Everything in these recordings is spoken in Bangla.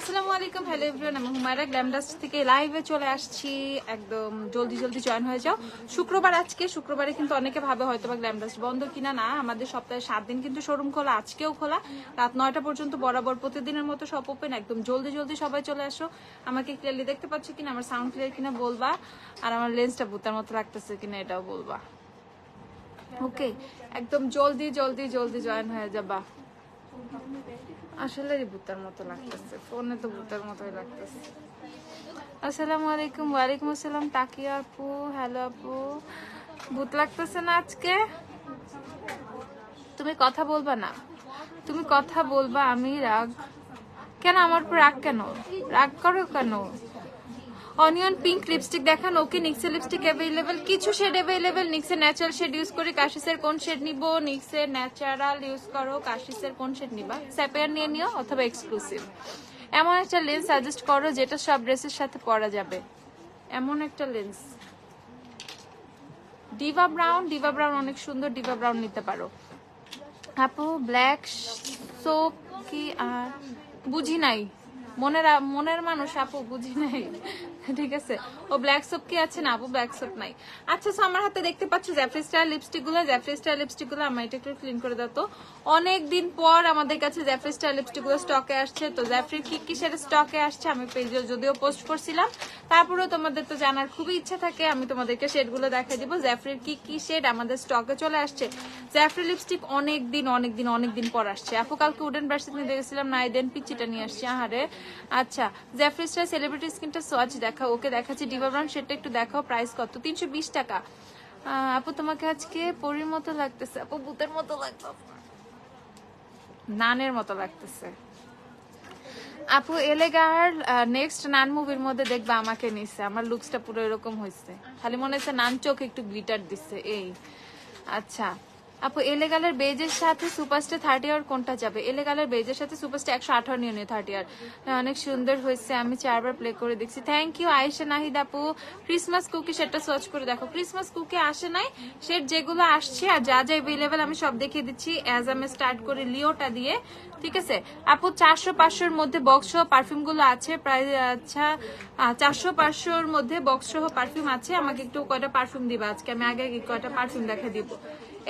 আসসালামু আলাইকুম, হ্যালো এভরিওয়ান, আমি হুমায়রা গ্ল্যামডাস্ট থেকে লাইভে চলে আসছি। একদম জলদি জলদি জয়েন হয়ে যাও। শুক্রবার, আজকে শুক্রবারে কিন্তু অনেকে ভাবে হয়তো বা গ্ল্যামডাস্ট বন্ধ কিনা, না, আমাদের সপ্তাহে 7 দিন কিন্তু শোরুম খোলা, আজকেও খোলা, রাত 9টা পর্যন্ত বরাবর প্রতিদিনের মতো সব ওপেন। একদম জলদি জলদি সবাই চলে আসো। আমাকে ক্লিয়ারলি দেখতে পাচ্ছ কিনা, আমার সাউন্ড ক্লিয়ার কিনা বলবা, আর আমার লেন্সটা ভূতের মতো লাগতেছে কিনা এটাও বলবা। ওকে, একদম জলদি জলদি জলদি জয়েন হয়ে যাবা। আসলে ভূতের মতো লাগতেছে, ফোনে তো ভূতের মতোই লাগতেছে। আসসালামু আলাইকুম। ওয়ালাইকুম আসসালাম তাকিয়া আপু, হ্যালো আপু। ভূত লাগতেছে না আজকে? তুমি কথা বলবা না, তুমি কথা বলবা। আমি রাগ কেন? আমার উপর রাগ কেন? রাগ করো কেন? অনিয়ন পিঙ্ক লিপস্টিক দেখান। ওকে, নিক্সের লিপস্টিক অ্যাভেলেবেল, কিছু শেড অ্যাভেলেবেল। নিক্সের ন্যাচারাল শেড ইউজ করি। কাশিসের কোন শেড নিব? নিক্সের ন্যাচারাল ইউজ করো। কাশিসের কোন শেড নিবা? স্যাপিয়ার নিয়ে নিও অথবা এক্সক্লুসিভ। এমন একটা লেন্স সাজেস্ট করো যেটা সব ড্রেসের সাথে পরা যাবে, এমন একটা lens. Diva brown, Diva brown অনেক সুন্দর, ডিভা ব্রাউন নিতে পারো আপু। ব্ল্যাক সোপ কি? আর বুঝি নাই, মনের মানুষ আপু, বুঝি নাই। ঠিক আছে, ও ব্ল্যাক সোপ কি আছে? না আপু, ব্ল্যাক সোপ নাই। আচ্ছা, সো আমার হাতে দেখতে পাচ্ছ জ্যাফরি স্টাইল লিপস্টিক গুলো। জ্যাফরি স্টাইল লিপস্টিক গুলো আমার এটা একটু ক্লিন করে দাও তো। অনেকদিন পর আমাদের কাছে জ্যাফরি স্টাইল লিপস্টিক গুলো স্টকে আসছে। তো জ্যাফরির কি কি সেটা স্টকে আসছে, আমি পেজে যদিও পোস্ট করছিলাম, তারপরেও তোমাদের তো জানার খুবই ইচ্ছা থাকে, আমি তোমাদেরকে শেড গুলো দেখাই দিব। জ্যাফরির কি কি শেড আমাদের স্টকে চলে আসছে। জ্যাফরি লিপস্টিক অনেকদিন পর আসছে আপু। কালকে উডেন ব্রাশ নিয়ে গেছিলাম, নাই দেন পিচিটা নিয়ে আসছি। আহারে। আচ্ছা, জ্যাফরি স্টাইল সেলিব্রিটি স্কিনটা সোয়াচ দেখাও। ওকে, দেখাচ্ছি। ডিভা ব্রাউন শেডটা একটু দেখাও। প্রাইস কত? 320 টাকা। আপু তোমাকে আজকে পরীর মতো লাগতেছে আপু, ভূতের মতো লাগতো, নানের মতো লাগতেছে আপু। এলেগার নেক্সট নান মুভির মধ্যে দেখবা আমাকে নিছে, আমার লুকসটা পুরো এরকম হয়েছে, খালি মনে হচ্ছে নান চোখ একটু গ্লিটার দিচ্ছে এই। আচ্ছা আপু, এলেগালের বেজের সাথে সুপারস্টার 30 ইয়ার কোনটা যাবে? এলেগালের বেজের সাথে সুপারস্টার 118 নিয়ে 30 ইয়ার। অনেক সুন্দর হয়েছে, আমি 4বার প্লে করে দেখছি। থ্যাংক ইউ আয়েশা নাহিদ আপু। ক্রিসমাস কুকি সেটটা সার্চ করে দেখো। ক্রিসমাস কুকি আসে নাই, সেট যেগুলো আসছে আর যা যা অ্যাভেলেবেল আমি সব দেখিয়ে দিচ্ছি। অ্যাজ আমি স্টার্ট করি লিওটা দিয়ে, ঠিক আছে আপু। 400-500-র মধ্যে বক্স সহ পারফিউম গুলো আছে প্রায়। আচ্ছা, 400-500-র মধ্যে বক্স সহ পারফিউম আছে। আমাকে একটু কয়টা পারফিউম দিবা আজকে, আমি আগে কয়টা পারফিউম দেখা দিব।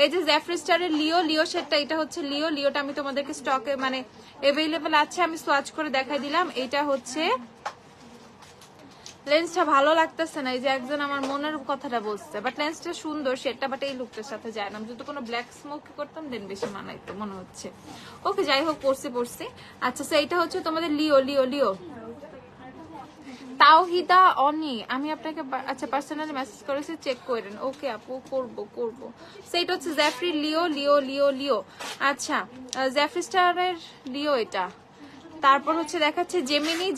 এই যে জ্যাফরি স্টারের লিও শেডটা, এটা হচ্ছে লিওটা আমি তোমাদেরকে স্টকে মানে অ্যাভেলেবেল আছে, আমি সোয়াচ করে দেখাই দিলাম। এটা হচ্ছে লেন্সটা ভালো লাগতেছে না, এই যে একজন আমার মনের কথাটা বলছে, বাট লেন্সটা সুন্দর শেডটা, বাট এই লুকটার সাথে যায় না। আমি যদি কোনো ব্ল্যাক স্মোক করতাম দেন বেশি মানাইতো মনে হচ্ছে। ওকে, যাই হোক, পড়ছি। আচ্ছা, সো এটা হচ্ছে তোমাদের লিও। তাওহিদা অনি, আমি আপনাকে আচ্ছা পার্সোনালি মেসেজ করেছি, চেক করেন। ওকে আপু, করব। সেইটা হচ্ছে জ্যাফরি লিও। আচ্ছা, জ্যাফরি স্টারের লিও এটা। তারপর হচ্ছে দেখাচ্ছে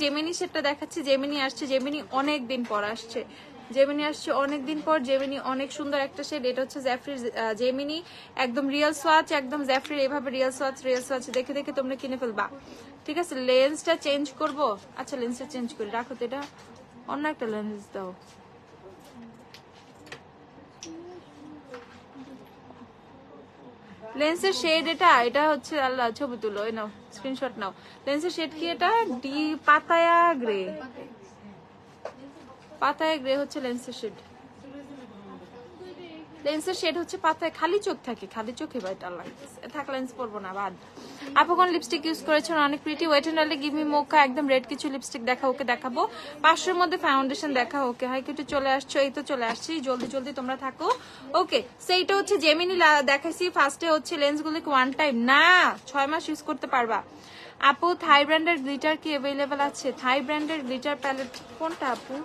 জেমিনি সেটটা দেখাচ্ছে। জেমিনি আসছে, জেমিনি অনেকদিন পর আসছে। জেমিনি অনেক সুন্দর একটা শেড। এটা হচ্ছে জ্যাফরির জেমিনি, একদম রিয়েল সোয়াচ, একদম জ্যাফরির এইভাবে রিয়েল সোয়াচ দেখে তোমরা কিনে ফেলবা, ঠিক আছে। লেন্সটা চেঞ্জ করব। আচ্ছা, লেন্সটা চেঞ্জ করি, রাখো তো, এটা অন্য একটা লেন্স দাও। লেন্সের শেড এটা হচ্ছে, আল্লাহ ছবি তুলো, এই নাও স্ক্রিনশট নাও। লেন্সের শেড কি? এটা পাতায়া গ্রে হচ্ছে লেন্সের শেড। লেন্সের শেড হচ্ছে পাতায়, খালি চোখ থাকে, খালি চোখে এটা লাগতেছে, থাক লেন্স পরবো না, বাদ। আপু কোন লিপস্টিক ইউজ করেছেন? অনেক pretty. Wait and give me mocha, একদম রেড কিছু লিপস্টিক দেখা। ওকে, দেখাবো। 500-র মধ্যে ফাউন্ডেশন দেখা। ওকে, হাই কিটু চলে আসছো, এই তো চলে আসছি, জলদি তোমরা থাকো। ওকে, সেইটা হচ্ছে জেমিনি দেখাইছি ফার্স্টে। হচ্ছে লেন্স গুলো ওয়ান টাইম না, 6 মাস ইউজ করতে পারবা আপু। থাই ব্র্যান্ডের গ্লিটার কি অ্যাভেলেবেল আছে? থাই ব্র্যান্ডের গ্লিটার প্যালেট কোনটা আপু?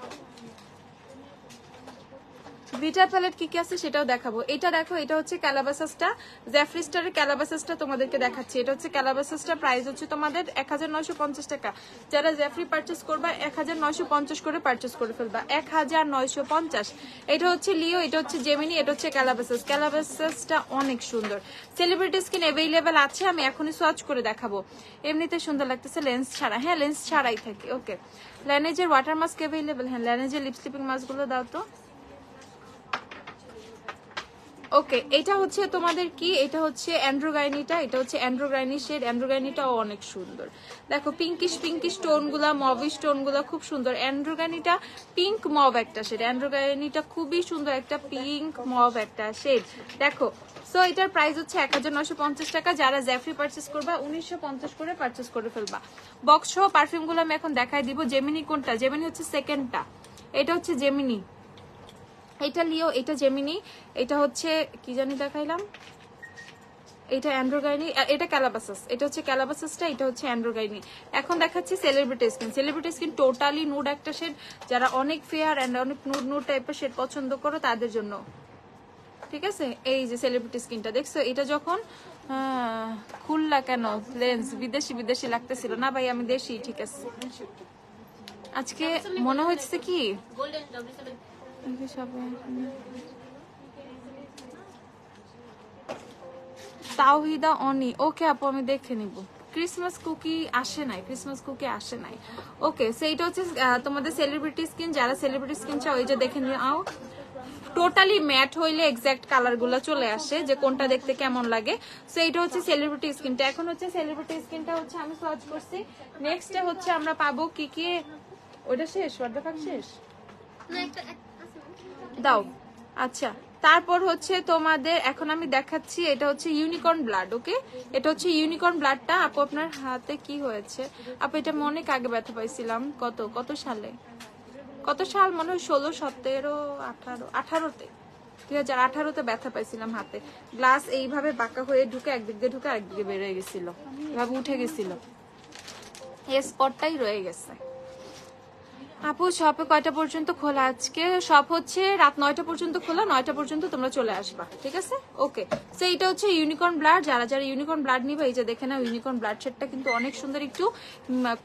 গ্লিটার প্যালেট কি আছে সেটাও দেখাবো। এটা দেখো, এটা হচ্ছে ক্যালাবাসাসটা, জ্যাফরি স্টারের ক্যালাবাসাসটা তোমাদেরকে দেখাচ্ছি। এটা হচ্ছে ক্যালাবাসাসটা, প্রাইস হচ্ছে তোমাদের 1950 টাকা। যারা জ্যাফরি পারচেস করবা 1950 করে পারচেস করে ফেলবা, 1950। এটা হচ্ছে লিও, এটা হচ্ছে জেমিনি, এটা হচ্ছে ক্যালাবাসাসটা অনেক সুন্দর। সেলিব্রিটি স্কিন অ্যাভেলেবেল আছে, আমি এখনই সোয়াচ করে দেখাবো। এমনিতে সুন্দর লাগতেছে লেন্স ছাড়া, হ্যাঁ লেন্স ছাড়াই থাকে। ওকে, ল্যানেজের ওয়াটার মাস্ক অ্যাভেলেবেল, হ্যাঁ ল্যানেজের লিপ স্লিপিং মাস্ক গুলো দাও তো। ওকে, এটা হচ্ছে তোমাদের কি, এটা হচ্ছে অ্যান্ড্রোগাইনিটা, এটা হচ্ছে অ্যান্ড্রোগাইনি শেড। অ্যান্ড্রোগাইনিটাও অনেক সুন্দর, দেখো পিঙ্কিশ পিঙ্কিশ টোন গুলা, মভিশ টোন গুলা খুব সুন্দর। অ্যান্ড্রোগাইনিটা পিঙ্ক মভ একটা শেড, অ্যান্ড্রোগাইনিটা খুবই সুন্দর একটা পিঙ্ক মভ একটা শেড, দেখো। সো এটার প্রাইস হচ্ছে 1950 টাকা। যারা জ্যাফরি পারচেস করবা 1950 করে পারচেস করে ফেলবা। বক্স সহ পারফিউম গুলো আমি এখন দেখাই দিব। জেমিনি কোনটা? জেমিনি হচ্ছে সেকেন্ডটা, এটা হচ্ছে জেমিনি, এটা লিও, এটা জেমিনি, এটা হচ্ছে কি জানি দেখাইলাম, এটা অ্যান্ড্রোগাইনি, এটা ক্যালাবাসাস, এটা হচ্ছে ক্যালাবাসাসটা, এটা হচ্ছে অ্যান্ড্রোগাইনি। এখন দেখাচ্ছি celebrity skin. Celebrity skin totally nude একটা শেড, যারা অনেক ফেয়ার অ্যান্ড অনেক নুড নুড টাইপের শেড পছন্দ করো তাদের জন্য, ঠিক আছে। এই যে সেলিব্রিটি স্কিনটা দেখছো, এটা যখন খুললা কেন লেন্স বিদেশি বিদেশি লাগতেছিল না ভাই, আমি দেশি, ঠিক আছে। আজকে মনে হচ্ছে কি তাওহিদা অনি, ওকে আপু আমি দেখে নিব। ক্রিসমাস কুকি আসে নাই, ক্রিসমাস কুকি আসে নাই। ওকে, সেইটা হচ্ছে তোমাদের সেলিব্রিটি স্কিন। যারা সেলিব্রিটি স্কিন চাও এই যে দেখে নিও, টোটালি ম্যাট হইলে এক্সাক্ট কালার গুলা চলে আসে যে কোনটা দেখতে কেমন লাগে। সো এইটা হচ্ছে সেলিব্রিটি স্কিনটা। এখন হচ্ছে সেলিব্রিটি স্কিনটা হচ্ছে আমি সার্চ করছি। নেক্সট হচ্ছে আমরা পাবো কি কি, ওইটা শেষ, ওয়ার্ডার শেষ দাও। আচ্ছা, তারপর হচ্ছে তোমাদের এখন আমি দেখাচ্ছি, এটা হচ্ছে ইউনিকর্ন ব্লাড। ওকে, এটা হচ্ছে ইউনিকর্ন ব্লাডটা। আপু আপনার হাতে কি হয়েছে? আপু এটা আমি অনেক আগে ব্যথা পাইছিলাম, কত সালে, কত সাল মনে হয় 16, 17, 18তে, 2018তে ব্যথা পাইছিলাম হাতে। গ্লাস এইভাবে বাঁকা হয়ে ঢুকে একদিক দিয়ে ঢুকে আরেকদিকে বেরিয়ে গেছিল, এভাবে উঠে গেছিল, এই স্পটটাই রয়ে গেছে। আপু শপে কয়টা পর্যন্ত খোলা? আজকে শপ হচ্ছে রাত 9টা পর্যন্ত খোলা, 9টা পর্যন্ত তোমরা চলে আসবা, ঠিক আছে। ওকে, সো এটা হচ্ছে ইউনিকর্ন ব্লাড। যারা যারা ইউনিকর্ন ব্লাড নিবে এই যে দেখে নাও, ইউনিকর্ন ব্লাড শেডটা কিন্তু অনেক সুন্দর, একটু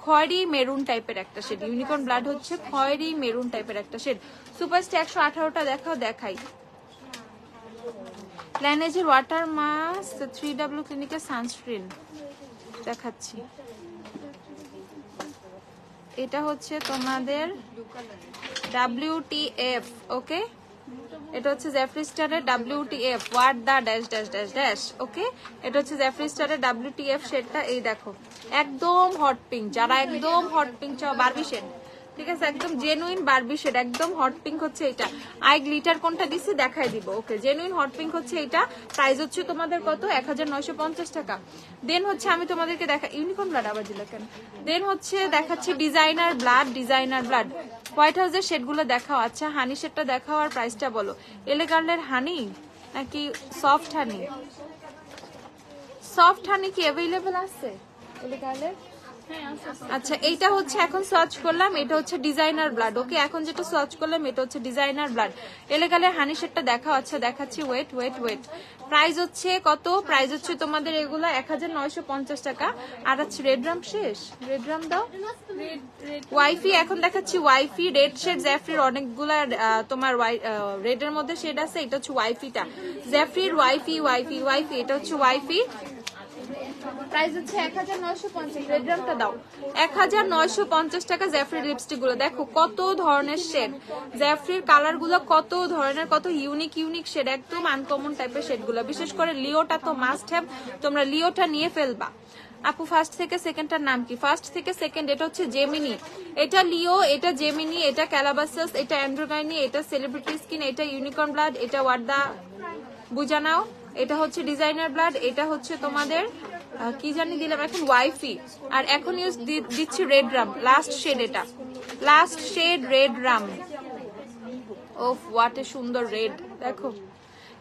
খয়েরি মেরুন টাইপের একটা শেড। ইউনিকর্ন ব্লাড হচ্ছে খয়েরি মেরুন টাইপের একটা শেড। সুপারস্টার 118টা দেখাই। লাইনেজের ওয়াটার মাস্ক, 3W ক্লিনিকের সানস্ক্রিন দেখাচ্ছি। এটা হচ্ছে তোমাদের WTF। ওকে, এটা হচ্ছে জেফরি স্টারের WTF, what the dash dash dash dash. Okay, এটা হচ্ছে জেফরি স্টারের WTF শেডটা। এই দেখো একদম হট পিঙ্ক, যারা একদম হট পিঙ্ক চাও, বারবি শেড, ঠিক আছে, একদম জেনুইন বারবি শেড, একদম হট পিঙ্ক হচ্ছে এটা। আই গ্লিটার কোনটা দিছি দেখাই দিব। ওকে, জেনুইন হট পিঙ্ক হচ্ছে এটা। প্রাইস হচ্ছে তোমাদের কত? 1950 টাকা। দেন হচ্ছে আমি তোমাদেরকে দেখা, ইউনিকর্ন ব্লাড আবার দিল কেন? দেন হচ্ছে দেখাচ্ছি designer blood. Designer blood white হাউসের শেডগুলো দেখাও। আচ্ছা, হানি শেডটা দেখাও আর প্রাইসটা বলো। এলেগার্লের হানি নাকি সফট হানি? সফট হানি কি অ্যাভেলেবেল আছে এলেগার্লের? আচ্ছা, এইটা হচ্ছে এখন সার্চ করলাম, এটা হচ্ছে ডিজাইনার ব্লাড। ওকে, এখন যেটা সার্চ করলাম এটা হচ্ছে ডিজাইনার ব্লাড। এলেগালে হানি শেডটা দেখাও। আচ্ছা দেখাচ্ছি, ওয়েট ওয়েট ওয়েট। প্রাইস হচ্ছে কত? প্রাইস হচ্ছে তোমাদের এগুলা 1950 টাকা। আর আচ্ছা রেড রাম শেষ, রেড রাম দাও। ওয়াইফি এখন দেখাচ্ছি, ওয়াইফি রেড শেড। জ্যাফরির অনেকগুলা তোমার রেড এর মধ্যে শেড আছে, এটা হচ্ছে ওয়াইফিটা। জ্যাফরির ওয়াইফি ওয়াইফি ওয়াইফি, এটা হচ্ছে ওয়াইফি। প্রাইস হচ্ছে 1950। রেড রামটা দাও। 1950 টাকা জ্যাফরির লিপস্টিক গুলো দেখো কত ধরনের শেড। জ্যাফরির কালার গুলো কত ধরনের, কত ইউনিক ইউনিক শেড, একদম আনকমন টাইপের শেড গুলো। বিশেষ করে লিওটা তো মাস্ট হ্যাভ, তোমরা লিওটা নিয়ে ফেলবা। আপু ফার্স্ট থেকে সেকেন্ডটার নাম কি? ফার্স্ট থেকে সেকেন্ড, এটা হচ্ছে জেমিনি, এটা লিও, এটা জেমিনি, এটা ক্যালাবাসাস, এটা অ্যান্ড্রোগাইনি, এটা সেলিব্রিটি স্কিন, এটা ইউনিকর্ন ব্লাড, এটা ওয়ার্ডা বুঝা নাও, এটা হচ্ছে ডিজাইনার ব্লাড, এটা হচ্ছে তোমাদের কি জানি দিলাম এখন, ওয়াইফি। আর এখন ইউজ দিচ্ছি রেড রাম, লাস্ট শেড, এটা লাস্ট শেড রেড রাম। ওফ হোয়াট এ সুন্দর রেড, দেখো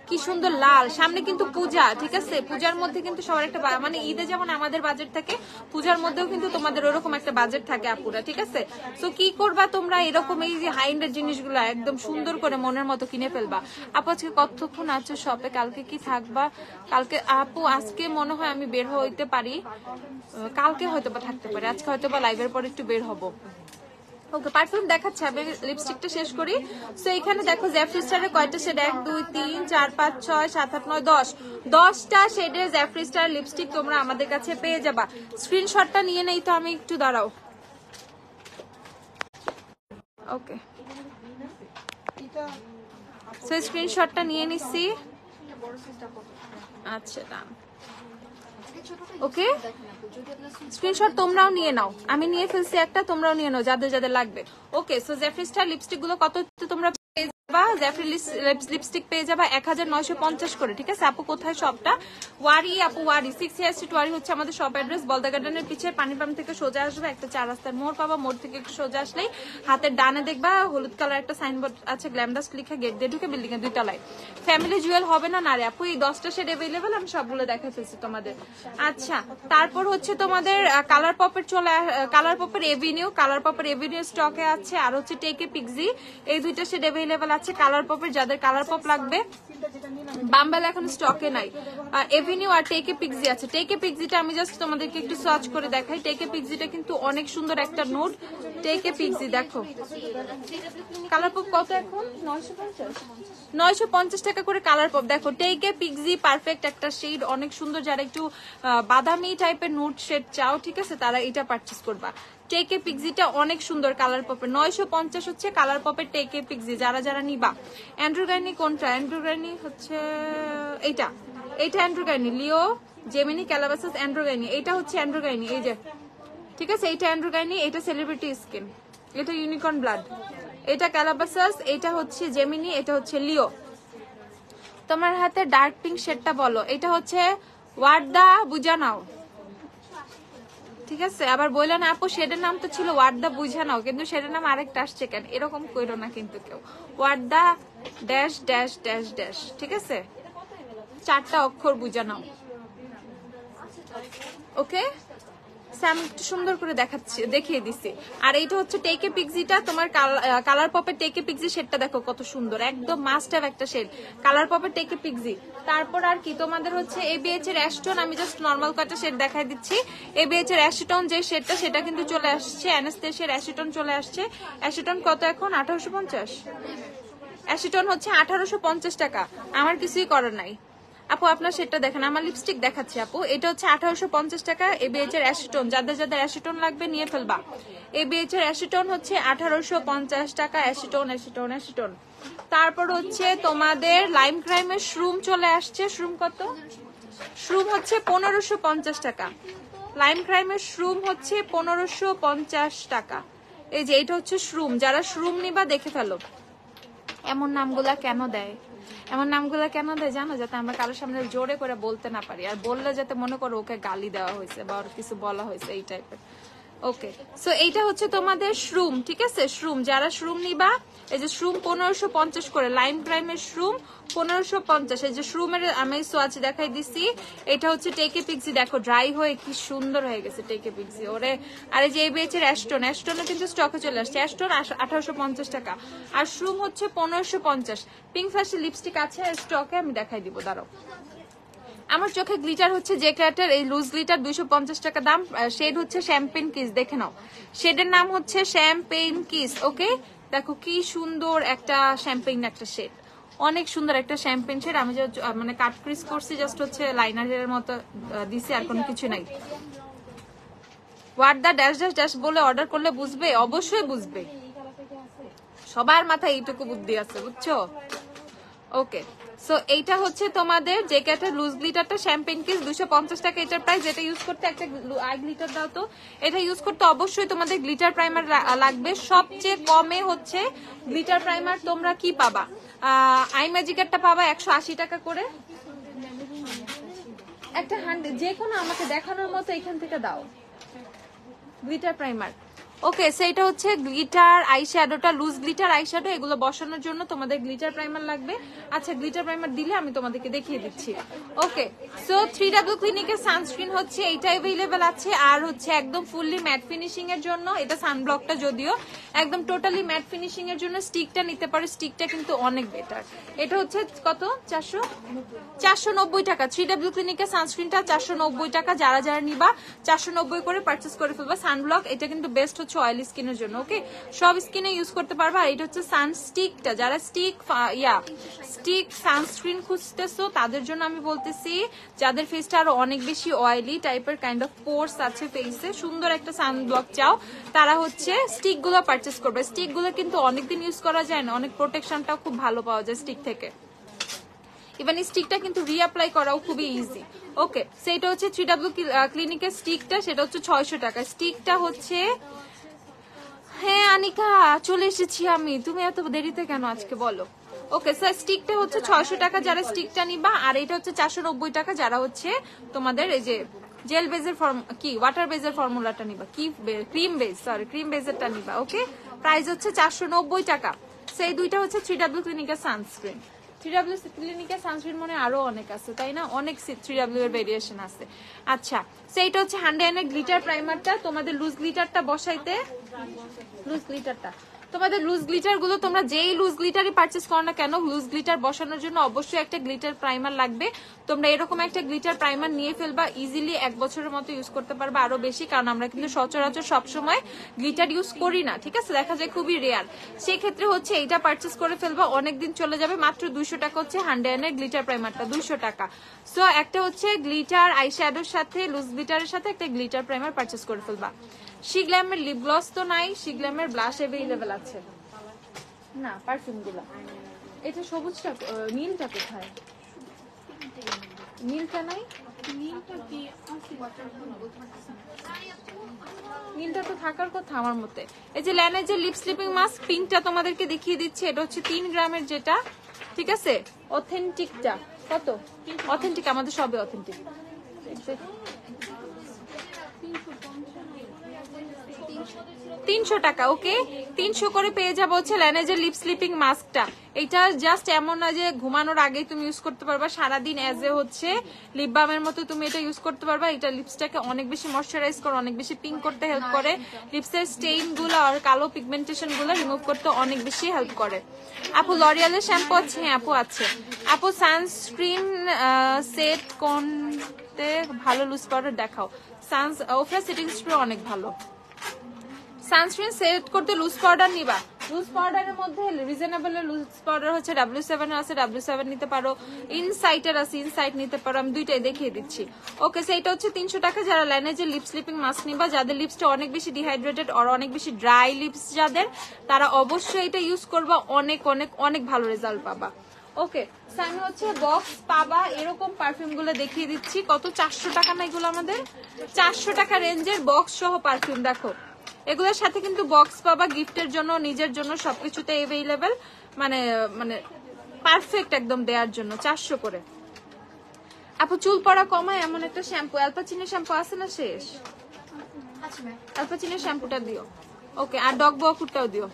কি সুন্দর লাল। সামনে কিন্তু পূজা, ঠিক আছে, পূজার মধ্যে কিন্তু সবার একটা মানে ঈদে যেমন আমাদের বাজেট থাকে, পূজার মধ্যেও কিন্তু তোমাদের ওরকম একটা বাজেট থাকে আপুরা, ঠিক আছে। তো কি করবা তোমরা, এরকম এই যে হাই এন্ডের জিনিসগুলো একদম সুন্দর করে মনের মতো কিনে ফেলবা। আপু আজকে কতক্ষণ আছো শপে? কালকে কি থাকবা? কালকে আপু আজকে মনে হয় আমি বের হইতে পারি, কালকে হয়তো বা থাকতে পারি, আজকে হয়তো বা লাইভের পর একটু বের হবো। ওকে, পারফিউম দেখাচ্ছে, আমি লিপস্টিকটা শেষ করি। সো এখানে দেখো জ্যাফরি স্টারের কয়টা শেড, 1 2 3 4 5 6 7 8 9 10, 10টা শেডের জ্যাফরি স্টার লিপস্টিক তোমরা আমাদের কাছে পেয়ে যাবা। স্ক্রিনশটটা নিয়ে নেই তো আমি, একটু দাঁড়াও। ওকে, সো স্ক্রিনশটটা নিয়ে নিচ্ছি। আচ্ছা ডান। ওকে, স্ক্রিনশট তোমরাও নিয়ে নাও, আমি নিয়ে ফেলছি একটা, তোমরাও নিয়ে নাও যাদের যাদের লাগবে। ওকে, সো জেফরি স্টার লিপস্টিক গুলো কত তোমরা পেয়ে যাবা? জেফরি লিপস্টিক পেয়ে যাবা 1950 করে, ঠিক আছে আপু? কোথায় শপটা? ওয়ারি আপু, ওয়ারি 6 ইয়ার স্ট্রিট, ওয়ারি হচ্ছে আমাদের শপ অ্যাড্রেস। বলদা গার্ডেনের পিছে পানি পাম্প থেকে সোজা আসবে, একটা 4 রাস্তার মোড় পাবা, মোড় থেকে একটু সোজা আসলেই হাতের ডানে দেখবা হলুদ কালার একটা সাইনবোর্ড আছে, গ্ল্যামডাস্ট লিখা, গেট দিয়ে ঢুকে বিল্ডিং এর 2 তলায়। ফ্যামিলি জুয়েল হবে না না রে আপু, এই 10টা শেড अवेलेबल, আমি সবগুলো দেখাই ফেলছি তোমাদের। আচ্ছা, তারপর হচ্ছে তোমাদের কালার পপের কালার পপের এভিনিউ, কালার পপের এভিনিউ স্টকে আছে, আর হচ্ছে টেকে পিক্সি, এই 2টা শেড अवेलेबल আছে কালার পপের। যাদের কালার পপ লাগবে, বাম্বেল এখন স্টকে নাই, এভিনিউ আর টেকে পিক্সি আছে। টেকে পিক্সিটা আমি জাস্ট তোমাদেরকে একটু সার্চ করে দেখাই। টেকে পিক্সিটা কিন্তু অনেক সুন্দর একটা নোট। টেকে পিক্সি দেখো, কালার পপ কত এখন? 950 টাকা করে কালার পপ। দেখো টেকে পিক্সি পারফেক্ট একটা শেড, অনেক সুন্দর। যারা একটু বাদামি টাইপের নোট শেড চাও, ঠিক আছে, তারা এটা পারচেজ করবা। টেকে পিক্সিটা অনেক সুন্দর কালার পপের, 950 হচ্ছে কালার পপের টেকে পিক্সি, যারা যারা নিবা। অ্যান্ড্রোগাইনি কোনটা? অ্যান্ড্রোগাইনি হচ্ছে এইটা, এইটা অ্যান্ড্রোগাইনি, লিও জেমিনি ক্যালাবাসাস অ্যান্ড্রোগাইনি, এইটা হচ্ছে অ্যান্ড্রোগাইনি, এই যে, ঠিক আছে, এইটা অ্যান্ড্রোগাইনি, এটা সেলিব্রিটি স্কিন, এটা ইউনিকর্ন ব্লাড, এটা ক্যালাবাসাস, এটা হচ্ছে জেমিনি, এটা হচ্ছে লিও। তোমার হাতে ডার্ক পিঙ্ক শেডটা বলো, এটা হচ্ছে ওয়ার্দা বুঝা নাও, ঠিক আছে? আবার বললো না আপু শেডের নাম তো ছিল ওয়ার্দা বুঝা নাও, কিন্তু শেডের নাম আরেকটা আসছে কেন? এরকম কইরো না কিন্তু কেউ। Wardah dash dash dash dash, ঠিক আছে, 4টা অক্ষর বুঝা নাও। ওকে, আমি একটু সুন্দর করে দেখাচ্ছি, দেখিয়ে দিছি। আর এইটা হচ্ছে টেকে পিক্সিটা, তোমার কালার পপের টেকে পিক্সি শেডটা দেখো কত সুন্দর, একদম মাস্ট হ্যাভ একটা শেড, কালার পপের টেকে পিক্সি। তারপর আর কি তোমাদের হচ্ছে এবিএইচ এর অ্যাশটোন, আমি জাস্ট নরমাল কয়েকটা শেড দেখাই দিচ্ছি। এবিএইচ এর অ্যাশটোন যে শেডটা, সেটা কিন্তু চলে আসছে, অ্যানাস্টেশিয়ার অ্যাশটোন চলে আসছে। অ্যাশটোন কত এখন? 1850। অ্যাশটোন হচ্ছে 1850 টাকা, আমার কিছুই করার নাই আপু। আপনার সেটটা দেখেন, আমার লিপস্টিক দেখাচ্ছি আপু, এটা হচ্ছে 1850 টাকা। এবিএইচ এর অ্যাসিটোন, যাদের যাদের অ্যাসিটোন লাগবে নিয়ে ফেলবা। এবিএইচ এর অ্যাসিটোন হচ্ছে 1850 টাকা, অ্যাসিটোন অ্যাসিটোন অ্যাসিটোন। তারপর হচ্ছে তোমাদের লাইম ক্রাইমের শ্রুম চলে আসছে। শ্রুম কত? শ্রুম হচ্ছে 1550 টাকা। লাইম ক্রাইমের শ্রুম হচ্ছে 1550 টাকা। এই যে এটা হচ্ছে শ্রুম, যারা শ্রুম নিবা দেখে ফেলো। এমন নামগুলা কেন দেয়? এমন নামগুলো কেন দেয় জানো? যাতে আমরা কারোর সামনে জোরে করে বলতে না পারি, আর বললে যাতে মনে করো ওকে গালি দেওয়া হয়েছে বা ওর কিছু বলা হয়েছে, এই টাইপের। ওকে, সো এইটা হচ্ছে তোমাদের শ্রুম, ঠিক আছে? শ্রুম, যারা শ্রুম নিবা, এই যে শ্রুম 1550 করে, লাইম ক্রাইমের শ্রুম 1550। এই যে শ্রুমের আমি সোয়াচ দেখাই দিছি, এটা হচ্ছে টেকে পিক্সি, দেখো ড্রাই হয়ে কি সুন্দর হয়ে গেছে টেকে পিক্সি ওরে। আর এই যে এবিএইচ এর অ্যাশটোন, অ্যাশটোনও কিন্তু স্টকে চলে আসছে। অ্যাশটোন 1850 টাকা, আর শ্রুম হচ্ছে 1550। পিঙ্ক ফ্ল্যাশের লিপস্টিক আছে স্টকে, আমি দেখাই দিব, দাঁড়াও। আমার চোখে গ্লিটার হচ্ছে যে ক্যারেক্টার, এই লুজ গ্লিটার 250 টাকা দাম। শেড হচ্ছে শ্যাম্পেন কিস, দেখে নাও, শেডের নাম হচ্ছে শ্যাম্পেন কিস। ওকে, দেখো কি সুন্দর একটা শ্যাম্পেন একটা শেড, অনেক সুন্দর একটা শ্যাম্পেন শেড। আমি মানে কাট ক্রিজ করছি, জাস্ট হচ্ছে লাইনারের মতো দিছি, আর কোনো কিছু নাই। What the dash dash dash বলে অর্ডার করলে বুঝবে, অবশ্যই বুঝবে, সবার মাথায় এইটুকু বুদ্ধি আছে, বুঝছো? ওকে, সো এইটা হচ্ছে তোমাদের যে ক্যাটের লুজ গ্লিটারটা শ্যাম্পেন কিস 250 টাকা এটার প্রাইস। এটা ইউজ করতে একটা আই গ্লিটার দাও তো, এটা ইউজ করতে অবশ্যই তোমাদের গ্লিটার প্রাইমার লাগবে। সবচেয়ে কমে হচ্ছে গ্লিটার প্রাইমার তোমরা কি পাবা? আই ম্যাজিকেরটা পাবা 180 টাকা করে একটা, 100 যে কোনো আমাকে দেখানোর মতো এখান থেকে দাও গ্লিটার প্রাইমার। ওকে, সেইটা হচ্ছে গ্লিটার আইশ্যাডোটা, লুজ গ্লিটার আইশ্যাডো, এগুলো বসানোর জন্য তোমাদের গ্লিটার প্রাইমার লাগবে। আচ্ছা, গ্লিটার প্রাইমার দিলে আমি তোমাদেরকে দেখিয়ে দিচ্ছি। ওকে, সো 3W ক্লিনিকের সানস্ক্রিন হচ্ছে এইটা अवेलेबल আছে, আর হচ্ছে একদম ফুললি ম্যাট ফিনিশিং এর জন্য এটা সানব্লকটা, যদিও একদম টোটালি ম্যাট ফিনিশিং এর জন্য স্টিকটা নিতে পারো, স্টিকটা কিন্তু অনেক বেটার। এটা হচ্ছে কত? 490 টাকা। 3W ক্লিনিকের সানস্ক্রিনটা 490 টাকা, যারা যারা নিবা 490 করে পারচেজ করে ফেলবা। সানব্লক এটা কিন্তু বেস্ট হচ্ছে অয়েলি স্কিনের জন্য। ওকে, সব স্কিনে ইউজ করতে পারবা। আর এটা হচ্ছে সানস্টিকটা, যারা স্টিক সানস্ক্রিন খুঁজতেছো তাদের জন্য আমি বলতেছি, যাদের ফেসটা আরো অনেক বেশি অয়েলি টাইপের কাইন্ড অফ পোর্স আছে ফেসে, সুন্দর একটা সানব্লক চাও, তারা হচ্ছে স্টিক গুলো পারচেজ করবে। স্টিক গুলো কিন্তু অনেকদিন ইউজ করা যায় না, অনেক প্রোটেকশনটাও খুব ভালো পাওয়া যায় স্টিক থেকে। ইভেন স্টিকটা কিন্তু রিঅ্যাপ্লাই করাও খুবই ইজি। ওকে, সেটা হচ্ছে 3W ক্লিনিকের স্টিকটা, সেটা হচ্ছে 600 টাকা। স্টিকটা হচ্ছে, হ্যাঁ আনিকা চলে এসেছি আমি, তুমি এত দেরিতে কেন আজকে বলো? ওকে স্যার, স্টিকটা হচ্ছে 600 টাকা যারা স্টিকটা নিবা, আর এটা হচ্ছে 490 টাকা যারা হচ্ছে তোমাদের এই যে জেল বেজের কি ওয়াটার বেজের ফর্মুলাটা নিবা, কি ক্রিম বেজ, সরি ক্রিম বেজেরটা নিবা। ওকে, প্রাইস হচ্ছে 490 টাকা। সেই দুইটা হচ্ছে 3W ক্লিনিকের সানস্ক্রিন। 3W ক্লিনিকের সানস্ক্রিন মনে আরো অনেক আছে তাই না, অনেক 3W এর ভেরিয়েশন আছে। আচ্ছা, সেইটা হচ্ছে 100 এর গ্লিটার প্রাইমারটা, তোমাদের লুজ গ্লিটারটা বসাইতে, লুজ গ্লিটারটা তোমাদের লুজ গ্লিটার গুলো তোমরা যেই লুজ গ্লিটারই পারচেজ করো না কেন, লুজ গ্লিটার বসানোর জন্য অবশ্যই একটা গ্লিটার প্রাইমার লাগবে। তোমরা এরকম একটা গ্লিটার প্রাইমার নিয়ে ফেলবা, ইজিলি 1 বছরের মতো ইউজ করতে পারবা, আরো বেশি, কারণ আমরা কিন্তু সচরাচর সবসময় গ্লিটার ইউজ করি না, ঠিক আছে, দেখা যায় খুবই রেয়ার। সেক্ষেত্রে হচ্ছে এইটা পারচেজ করে ফেলবা, অনেকদিন চলে যাবে। মাত্র 200 টাকা হচ্ছে 100 এর গ্লিটার প্রাইমারটা, 200 টাকা। সো একটা হচ্ছে গ্লিটার আইশ্যাডোর সাথে, লুজ গ্লিটারের সাথে একটা গ্লিটার প্রাইমার পারচেজ করে ফেলবা। শিগ্ল্যামের লিপ গ্লস তো নাই, শিগ্ল্যামের ব্লাশ অ্যাভেলেবেল আছে না, পারফিউম গুলা। এটা সবুজটা, নীলটা কোথায়? নীলটা নাই, নীলটা তো থাকার কথা আমার মতে। এই যে ল্যানের যে লিপ স্লিপিং মাস্ক পিঙ্কটা তোমাদেরকে দেখিয়ে দিচ্ছি, এটা হচ্ছে 3 গ্রামের যেটা, ঠিক আছে, অথেন্টিকটা। কত অথেন্টিক? আমাদের সবে অথেন্টিক। 300 টাকা। ওকে, 300 করে পেয়ে যাবো হচ্ছে ল্যানেজের লিপ স্লিপিং মাস্কটা। এটা জাস্ট এমন না যে ঘুমানোর আগেই তুমি ইউজ করতে পারবা, সারাদিন এজ এ হচ্ছে লিপ বামের মতো তুমি এটা ইউজ করতে পারবা। এটা লিপসটাকে অনেক বেশি ময়শ্চারাইজ করে, অনেক বেশি পিঙ্ক করতে হেল্প করে, লিপসের স্টেইন গুলো আর কালো পিগমেন্টেশন গুলো রিমুভ করতে অনেক বেশি হেল্প করে। আপু লরিয়ালের শ্যাম্পু আছে? হ্যাঁ আপু আছে। আপু সানস্ক্রিন সেট কোনতে ভালো লুজ পাউডার দেখাও। ওফরা সেটিং স্প্রে অনেক ভালো। সানস্ক্রিন সেট করতে লুজ পাউডার নিবা, লুজ পাউডারের মধ্যে রিজনেবল লুজ পাউডার হচ্ছে W7 আছে, W7 নিতে পারো, ইনসাইটের আছে, ইনসাইট নিতে পারো, আমি দুইটাই দেখিয়ে দিচ্ছি। ওকে, সেইটা হচ্ছে 300 টাকা। যারা ল্যানেজের লিপ স্লিপিং মাস্ক নিবা, যাদের লিপসটা অনেক বেশি ডিহাইড্রেটেড আর অনেক বেশি ড্রাই লিপস যাদের, তারা অবশ্যই এটা ইউজ করবা, অনেক অনেক অনেক ভালো রেজাল্ট পাবা। ওকে, আমি হচ্ছে বক্স পাবা এরকম পারফিউম গুলো দেখিয়ে দিচ্ছি। কত? 400 টাকা না এগুলো? আমাদের 400 টাকা রেঞ্জের বক্স সহ পারফিউম। দেখো এগুলোর সাথে কিন্তু বক্স পাবা গিফটের জন্য, নিজের জন্য, সবকিছুতে অ্যাভেলেবেল, মানে মানে পারফেক্ট একদম দেওয়ার জন্য। 400 করে। আপু চুল পড়া কমায় এমন একটা শ্যাম্পু, অ্যালপাচিনো শ্যাম্পু আছে না? শেষ, অ্যালপাচিনো শ্যাম্পুটা দিও। ওকে, আর ডগ বকুরটাও দিও।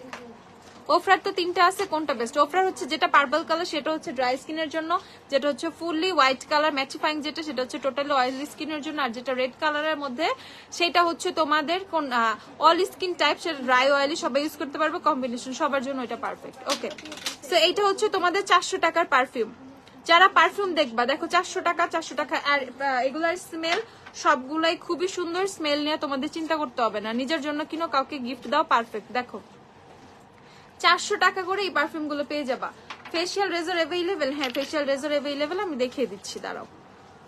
ওফরার তো 3টা আছে, কোনটা বেস্ট? ওফরার হচ্ছে যেটা পার্পল কালার সেটা হচ্ছে ড্রাই স্কিনের জন্য, যেটা হচ্ছে ফুললি হোয়াইট কালার ম্যাচিফাইং যেটা সেটা হচ্ছে টোটালি অয়েলি স্কিনের জন্য, আর যেটা রেড কালারের মধ্যে সেটা হচ্ছে তোমাদের কোন অল স্কিন টাইপ, সেটা ড্রাই অয়েলি সবাই ইউজ করতে পারবে, কম্বিনেশন সবার জন্য এটা পারফেক্ট। ওকে, সো এইটা হচ্ছে তোমাদের 400 টাকার পারফিউম। যারা পারফিউম দেখবা, দেখো 400 টাকা, 400 টাকা। আর এগুলার স্মেল সবগুলাই খুবই সুন্দর, স্মেল নিয়ে তোমাদের চিন্তা করতে হবে না, নিজের জন্য কিনো, কাউকে গিফট দাও, পারফেক্ট। দেখো 400 টাকা করে এই পারফিউম গুলো পেয়ে যাবা। ফেসিয়াল রেজার অ্যাভেলেবেল? হ্যাঁ ফেসিয়াল রেজার অ্যাভেলেবেল, আমি দেখিয়ে দিচ্ছি, দাঁড়াও।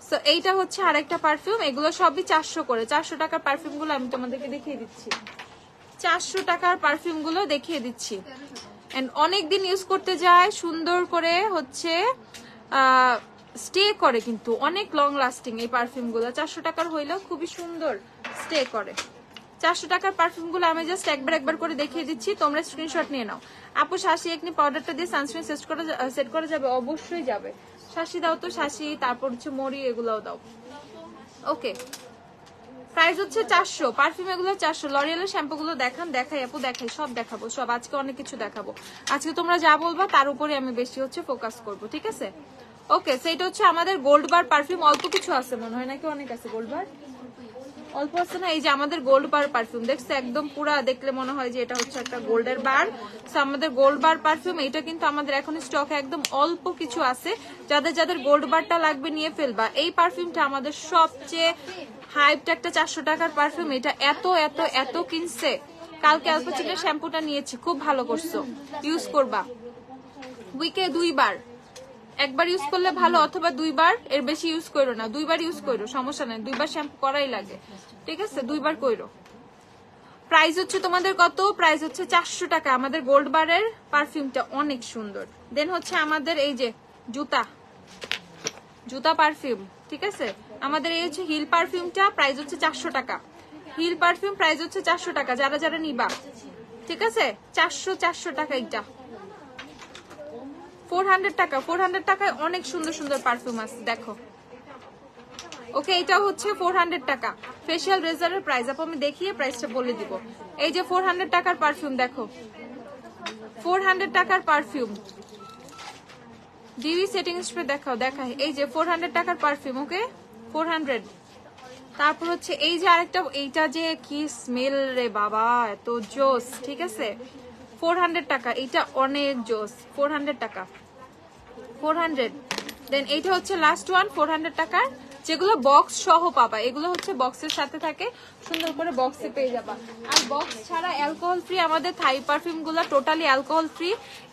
সো এইটা হচ্ছে আরেকটা পারফিউম, এগুলো সবই 400 করে। 400 টাকার পারফিউম গুলো আমি তোমাদেরকে দেখিয়ে দিচ্ছি, 400 টাকার পারফিউম গুলো দেখিয়ে দিচ্ছি। এন্ড অনেকদিন ইউজ করতে যায়, সুন্দর করে হচ্ছে স্টে করে, কিন্তু অনেক লং লাস্টিং এই পারফিউম গুলো। 400 টাকার হইলেও খুবই সুন্দর স্টে করে। 400 টাকার পারফিউম গুলো আমি জাস্ট একবার করে দেখিয়ে দিচ্ছি, তোমরা স্ক্রিনশট নিয়ে নাও। আপু শাশি একনি পাউডারটা দিয়ে সানস্ক্রিন সেট করা যাবে? অবশ্যই যাবে। শাশি দাও তো, শাশি, তারপর হচ্ছে মরি, এগুলোও দাও। ওকে, প্রাইস হচ্ছে 400, পারফিউম এগুলো 400। লরিয়ালের শ্যাম্পু গুলো দেখাই আপু, দেখাই, সব দেখাবো, সব আজকে অনেক কিছু দেখাবো। আজকে তোমরা যা বলবা তার উপরে আমি বেশি হচ্ছে ফোকাস করবো, ঠিক আছে? ওকে, সেইটা হচ্ছে আমাদের গোল্ড বার পারফিউম, অল্প কিছু আছে মনে হয়, নাকি অনেক আছে? গোল্ড বার অল্প আছে না? এই যে আমাদের গোল্ড বার পারফিউম দেখছে, একদম পুরা দেখলে মনে হয় যে এটা হচ্ছে একটা গোল্ডের বার। আমাদের গোল্ড বার পারফিউম এটা কিন্তু আমাদের এখন স্টকে একদম অল্প কিছু আছে, যাদের যাদের গোল্ড বারটা লাগবে নিয়ে ফেলবা। এই পারফিউমটা আমাদের সবচেয়ে হাইপড একটা 400 টাকার পারফিউম, এটা এত এত এত কিনছে। কালকে অ্যালপাচিনো শ্যাম্পুটা নিয়েছি, খুব ভালো করছো, ইউজ করবা উইকে 2 বার, একবার ইউজ করলে ভালো, অথবা 2 বার, এর বেশি ইউজ করো না, 2 বার ইউজ করো, সমস্যা নাই, 2 বার শ্যাম্পু করাই লাগে, ঠিক আছে? 2 বার করো। প্রাইস হচ্ছে তোমাদের কত? প্রাইস হচ্ছে 400 টাকা। আমাদের গোল্ড বারের পারফিউমটা অনেক সুন্দর। দেন হচ্ছে আমাদের এই যে জুতা, জুতা পারফিউম, ঠিক আছে। আমাদের এই হচ্ছে হিল পারফিউমটা, প্রাইস হচ্ছে 400 টাকা। হিল পারফিউম প্রাইস হচ্ছে 400 টাকা, যারা যারা নিবা, ঠিক আছে। 400 টাকা এইটা। 400 টাকা, 400 টাকায় অনেক সুন্দর সুন্দর পারফিউম আছে, দেখো। ওকে, এটাও হচ্ছে 400 টাকা। ফেশিয়াল রেজারের প্রাইস আপু আমি দেখিয়ে প্রাইসটা বলে দিব। এই যে 400 টাকার পারফিউম, দেখো 400 টাকার পারফিউম। ডিভি সেটিং স্প্রে দেখাও, দেখাই। এই যে 400 টাকার পারফিউম, ওকে 400। তারপর হচ্ছে এই যে আরেকটা, এইটা যে কি স্মেল রে বাবা, এত জোস, ঠিক আছে। 400 টাকা, এইটা অনেক জোস। 400 টাকা, 400। দেন এইটা হচ্ছে লাস্ট ওয়ান 400 টাকার, যেগুলো বক্স সহ পাবা। এগুলো হচ্ছে বক্সের সাথে থাকে, সুন্দর করে বক্সে পেয়ে যাবা। আর বক্স ছাড়া অ্যালকোহল ফ্রি আমাদের থাই পারফিউম গুলো টোটালি অ্যালকোহল ফ্রি।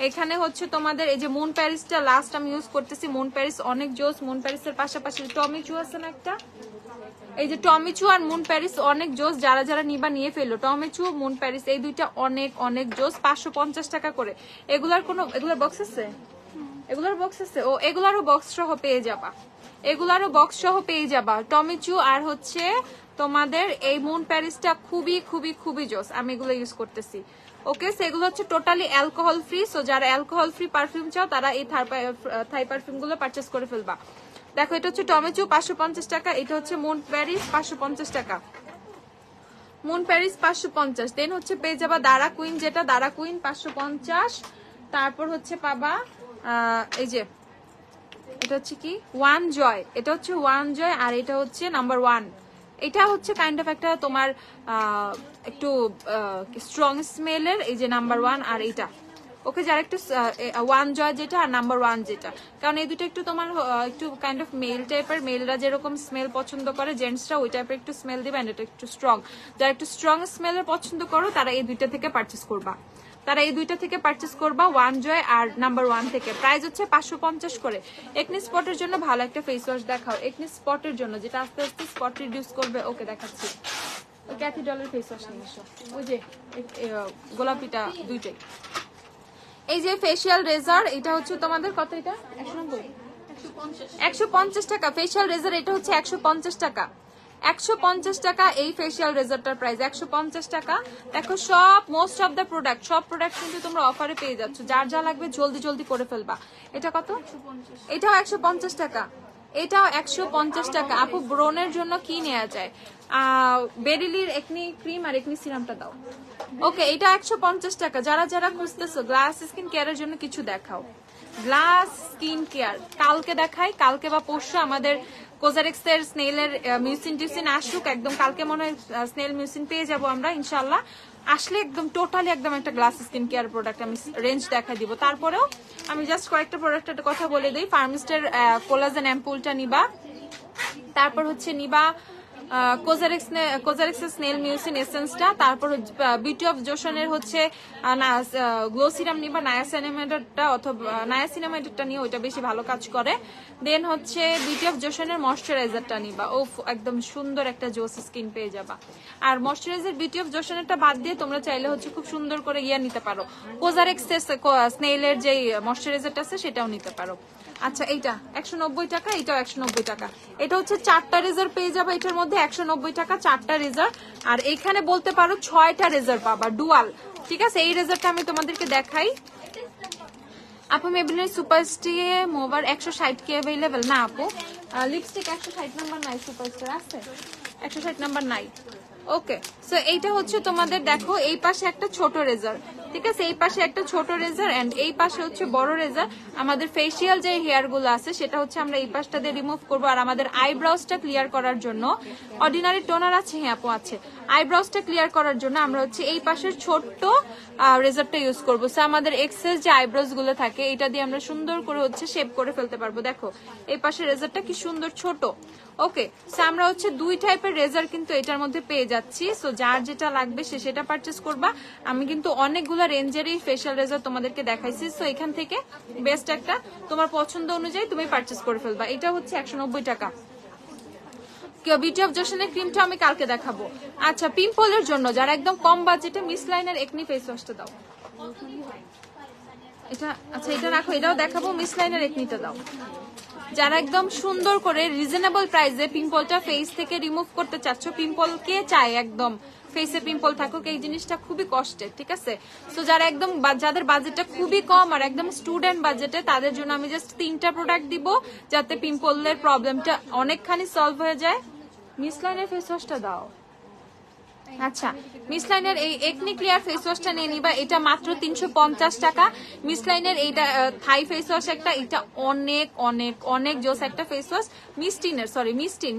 এখানে হচ্ছে তোমাদের এই যে মুন প্যারিসটা লাস্ট আমি ইউজ করতেছি। মুন প্যারিস অনেক জোস। মুন প্যারিসের পাশাপাশি টমি চু আছে না একটা, এই যে টমি চু আর মুন প্যারিস অনেক জোস। যারা যারা নিবা নিয়ে ফেললো। টমি চু, মুন প্যারিস এই দুইটা অনেক অনেক জোস। 550 টাকা করে। এগুলার কোনো, এগুলার বক্স আছে, এগুলার বক্স আছে। ও এগুলারও বক্স সহ পেয়ে যাবা, এগুলারও বক্স সহ পেয়ে যাবা। টমিচু আর হচ্ছে তোমাদের এই মুন প্যারিসটা খুবই খুবই খুবই জোস। আমি এগুলো ইউজ করতেছি, ওকে। সেগুলো হচ্ছে টোটালি অ্যালকোহল ফ্রি। সো যারা অ্যালকোহল ফ্রি পারফিউম চাও তারা এই থাই পারফিউম গুলো পারচেস করে ফেলবা। দেখো এটা হচ্ছে টমিচু 550 টাকা, এটা হচ্ছে মুন প্যারিস 550 টাকা। Moon Paris 550। দেন হচ্ছে পেয়ে যাবা দারা কুইন, যেটা দারা কুইন 550। তারপর হচ্ছে পাবা এই যে এটা হচ্ছে কি ওয়ান জয়, এটা হচ্ছে ওয়ান জয়। আর এটা হচ্ছে নাম্বার ওয়ান। এটা হচ্ছে কাইন্ড অফ একটা তোমার একটু স্ট্রং স্মেলের, এই যে নাম্বার ওয়ান আর এইটা, ওকে। যারা একটু ওয়ান জয় যেটা আর নাম্বার ওয়ান যেটা, কারণ এই দুটো একটু তোমার একটু কাইন্ড অফ মেল টাইপের। মেলরা যেরকম স্মেল পছন্দ করে, জেন্টসরা ওই টাইপের একটু স্মেল দিবে। এটা একটু স্ট্রং, যারা একটু স্ট্রং স্মেলের পছন্দ করো তারা এই দুইটা থেকে পারচেস করবা। তারা এই দুইটা থেকে পারচেস করবা, ওয়ান জয় আর নাম্বার ওয়ান থেকে। প্রাইস হচ্ছে 550 করে। একনি স্পটের জন্য ভালো একটা ফেস ওয়াশ দেখাও, একনি স্পটের জন্য, যেটা আস্তে আস্তে স্পট রিডিউস করবে। ওকে দেখাচ্ছি, ক্যাথি ডলের ফেস ওয়াশ নিয়ে এসো। ওই যে গোলাপিটা দুইটাই। এই যে ফেশিয়াল রেজার, এটা হচ্ছে তোমাদের কত, এটা 150 টাকা। ফেশিয়াল রেজার এটা হচ্ছে 150 টাকা। 150 টাকা এই ফেশিয়াল রেজারটার প্রাইস 150 টাকা। দেখো সব মোস্ট অফ দ্য প্রোডাক্ট, সব প্রোডাক্ট কিন্তু তোমরা অফারে পেয়ে যাচ্ছ। যার যা লাগবে জলদি জলদি করে ফেলবা। এটা কত? এটাও 150 টাকা, এটাও 150 টাকা। আপু ব্রনের জন্য কি নেওয়া যায়? বেরিলির একনি ক্রিম আর একনি সিরামটা দাও। ওকে, এটা 150 টাকা। যারা যারা খুঁজতেছো গ্লাস স্কিন কেয়ারের জন্য কিছু দেখাও। গ্লাস স্কিন কেয়ার কালকে দেখাই, কালকে বা পরশু আমাদের কোজারেক্স এর স্নেলের মিউসিন টিউসিন আসুক একদম। কালকে মনে হয় স্নেল মিউসিন পেয়ে যাবো আমরা ইনশাল্লাহ। আসলে একদম টোটালি একদম একটা গ্লাস স্কিন কেয়ার প্রোডাক্ট আমি রেঞ্জ দেখা দিব। তারপরেও আমি জাস্ট কয়েকটা প্রোডাক্টের কথা বলে দিই। ফার্মিস্টের কোলাজেন অ্যাম্পুলটা নিবা, তারপর হচ্ছে নিবা কোজারেক্সের স্নেল মিউসিন এসেন্সটা, তারপর বিউটি অফ জোশনের হচ্ছে গ্লো সিরাম নিবা, নায়াসিনামাইডটা অথবা নায়াসিনামাইডটা নিয়ে, ওইটা বেশি ভালো কাজ করে। দেন হচ্ছে বিউটি অফ জোশনের ময়শ্চারাইজারটা নিবা। ও একদম সুন্দর একটা জোস স্কিন পেয়ে যাবা। আর ময়শ্চারাইজার বিউটি অফ জোশনেরটা বাদ দিয়ে তোমরা চাইলে হচ্ছে খুব সুন্দর করে ইয়া নিতে পারো, কোজারেক্সের স্নেলের যে ময়শ্চারাইজারটা আছে সেটাও নিতে পারো। আচ্ছা, এইটা 190 টাকা, এটাও 190 টাকা। এটা হচ্ছে 4টা রেজার পেয়ে যাবে এটার মধ্যে, 190 টাকা 4টা রেজার। আর এখানে বলতে পারো 6টা রেজার পাবা ডুয়াল, ঠিক আছে। এই রেজারটা আমি তোমাদেরকে দেখাই। আপু মেবলিনের সুপারস্টিয়ে মোবার 160 কি অ্যাভেলেবল? না আপু, লিপস্টিক 160 নাম্বার নাই, সুপারস্টার আছে 160 নাম্বার নাই। ওকে, সো এইটা হচ্ছে তোমাদের দেখো এই পাশে একটা ছোট রেজার, ঠিক আছে। এই পাশে একটা ছোট রেজার এন্ড এই পাশে হচ্ছে বড় রেজার। আমাদের ফেসিয়াল যে হেয়ার গুলো আছে সেটা হচ্ছে আমরা এই পাশটা দিয়ে রিমুভ করবো। আর আমাদের আইব্রাউজটা ক্লিয়ার করার জন্য অর্ডিনারি টোনার আছে, হ্যাঁ আপু আছে। আইব্রাউজটা ক্লিয়ার করার জন্য আমরা হচ্ছে এই পাশের ছোট্ট রেজারটা ইউজ করবো। সো আমাদের এক্সেস যে আইব্রাউজ গুলো থাকে এটা দিয়ে আমরা সুন্দর করে হচ্ছে শেপ করে ফেলতে পারবো। দেখো এই পাশের রেজারটা কি সুন্দর ছোট। ওকে, সো আমরা হচ্ছে দুই টাইপের রেজার কিন্তু এটার মধ্যে পেয়ে যাচ্ছি। সো যার যেটা লাগবে সে সেটা পারচেস করবা। আমি কিন্তু অনেকগুলো রেঞ্জেরই ফেশিয়াল রেজার তোমাদেরকে দেখাইছি। সো এখান থেকে বেস্ট একটা তোমার পছন্দ অনুযায়ী তুমি পারচেস করে ফেলবা। এটা হচ্ছে 190 টাকা। বিউটি অফ জোশনের ক্রিমটা আমি কালকে দেখাবো। আচ্ছা, পিম্পলের জন্য যারা একদম কম বাজেটে মিস লাইনের একনি ফেস ওয়াশটা দাও। এটা আচ্ছা, এটা রাখো, এটাও দেখাবো। মিস লাইনের একনিটা দাও। যারা একদম সুন্দর করে রিজনেবল প্রাইসে পিম্পলটা ফেস থেকে রিমুভ করতে চাচ্ছ, পিম্পল কে চায় একদম ফেসে পিম্পল থাকুক, এই জিনিসটা খুবই কষ্টের, ঠিক আছে? তো যারা একদম যাদের বাজেটটা খুবই কম আর একদম স্টুডেন্ট বাজেটে, তাদের জন্য আমি জাস্ট 3টা প্রোডাক্ট দিব যাতে পিম্পলের প্রবলেমটা অনেকখানি সলভ হয়ে যায়। মিস লাইনের ফেস ওয়াশটা দাও। আচ্ছা, মিস লাইনের এই একনি ক্লিয়ার ফেস ওয়াশটা নিয়ে নিবা, এটা মাত্র 350 টাকা। মিস লাইনের এইটা থাই ফেস ওয়াশ একটা, এটা অনেক অনেক অনেক জোস একটা ফেস ওয়াশ।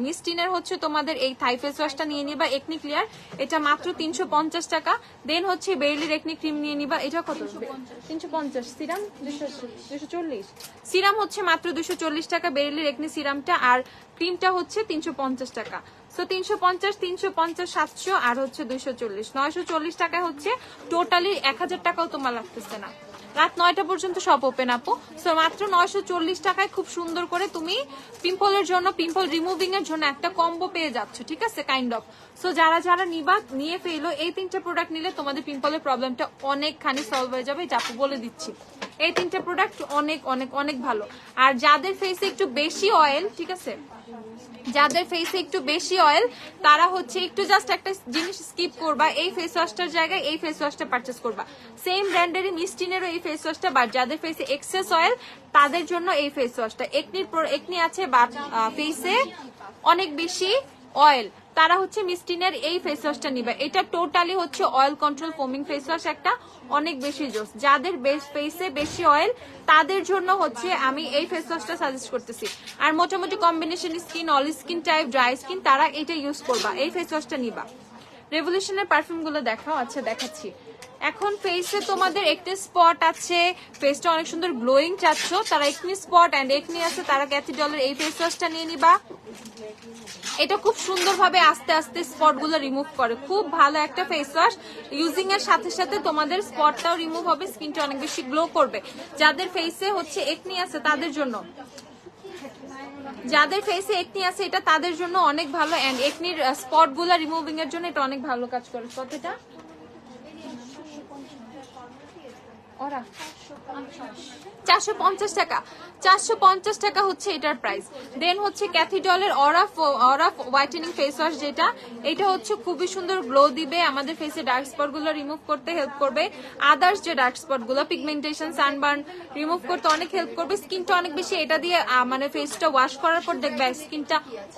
মিস্টিনের হচ্ছে তোমাদের এই থাই ফেস ওয়াশটা নিয়ে নিবা একনি ক্লিয়ার, এটা মাত্র 350 টাকা। দেন হচ্ছে বেরিলির একনি ক্রিম নিয়ে নিবা, এটা কত? 350। সিরাম 240, সিরাম হচ্ছে মাত্র 240 টাকা বেরিলির একনি সিরামটা, আর ক্রিমটা হচ্ছে 350 টাকা। সো 350, 350, 700 আর হচ্ছে 240, 940 টাকায় হচ্ছে টোটালি 1000 টাকাও তোমার লাগতেছে না। রাত 9টা পর্যন্ত সব ওপেন আপু। সো মাত্র 940 টাকায় খুব সুন্দর করে তুমি পিম্পলের জন্য, পিম্পল রিমুভিং এর জন্য একটা কম্বো পেয়ে যাচ্ছ, ঠিক আছে? Kind of. সো যারা যারা নিয়ে ফেলো, এই 3টা প্রোডাক্ট নিলে তোমাদের পিম্পলের প্রবলেমটা অনেকখানি সলভ হয়ে যাবে, আপু বলে দিচ্ছি। এই 3টা প্রোডাক্ট অনেক অনেক অনেক ভালো। আর যাদের ফেসে একটু বেশি অয়েল, ঠিক আছে, যাদের ফেসে একটু বেশি অয়েল, তারা হচ্ছে একটু জাস্ট একটা জিনিস স্কিপ করবা, এই ফেস ওয়াশটার জায়গায় এই ফেস ওয়াশটা পারচেজ করবা। সেম ব্র্যান্ডেরই মিস্টিনেরও এই ফেস ওয়াশটা, বাট যাদের ফেসে এক্সেস অয়েল তাদের জন্য এই ফেস ওয়াশটা। একনি আছে বাট ফেসে অনেক বেশি অয়েল, তারা হচ্ছে মিস্টিনের এই ফেস ওয়াশটা নিবে। এটা টোটালি হচ্ছে অয়েল কন্ট্রোল ফোমিং ফেস ওয়াশ একটা, অনেক বেশি জোস। যাদের ফেসে বেশি অয়েল তাদের জন্য হচ্ছে আমি এই ফেস ওয়াশটা সাজেস্ট করতেছি। আর মোটামুটি combination skin, all skin type, dry skin, তারা এটা ইউজ করবা, এই ফেস ওয়াশটা নিবা। রেভলিউশনের পারফিউম গুলো দেখাও। আচ্ছা দেখাচ্ছি। এখন ফেসে তোমাদের একটি স্পট আছে, ফেসটা অনেক সুন্দর গ্লোয়িং চাচ্ছ, তারা একনি স্পট এন্ড একনি আছে, তারা ক্যাথিডলের এই ফেস ওয়াশটা নিয়ে নিবা। এটা খুব সুন্দরভাবে আস্তে আস্তে স্পট গুলো রিমুভ করে, খুব ভালো একটা ফেস ওয়াশ। ইউজিং এর সাথে সাথে তোমাদের স্পটটাও রিমুভ হবে, স্কিনটা অনেক বেশি গ্লো করবে। যাদের ফেসে হচ্ছে একনি আছে তাদের জন্য, যাদের ফেসে একনি আছে এটা তাদের জন্য অনেক ভালো, এন্ড একনির স্পট গুলো রিমুভিং এর জন্য এটা অনেক ভালো কাজ করে। কতটা? ওরা 450 টাকা, 450 টাকা হচ্ছে এটার প্রাইস। দেন হচ্ছে ক্যাথিডলের অরা হোয়াইটেনিং ফেস ওয়াশ, যেটা এটা হচ্ছে খুবই সুন্দর গ্লো দিবে, আমাদের ফেসে ডার্ক স্পট গুলো রিমুভ করতে হেল্প করবে। আদার্স যে ডার্ক স্পট গুলো, পিগমেন্টেশন, সানবার্ন রিমুভ করতে অনেক হেল্প করবে। স্কিনটা অনেক বেশি, এটা দিয়ে মানে ফেসটা ওয়াশ করার পর দেখবে স্কিনটা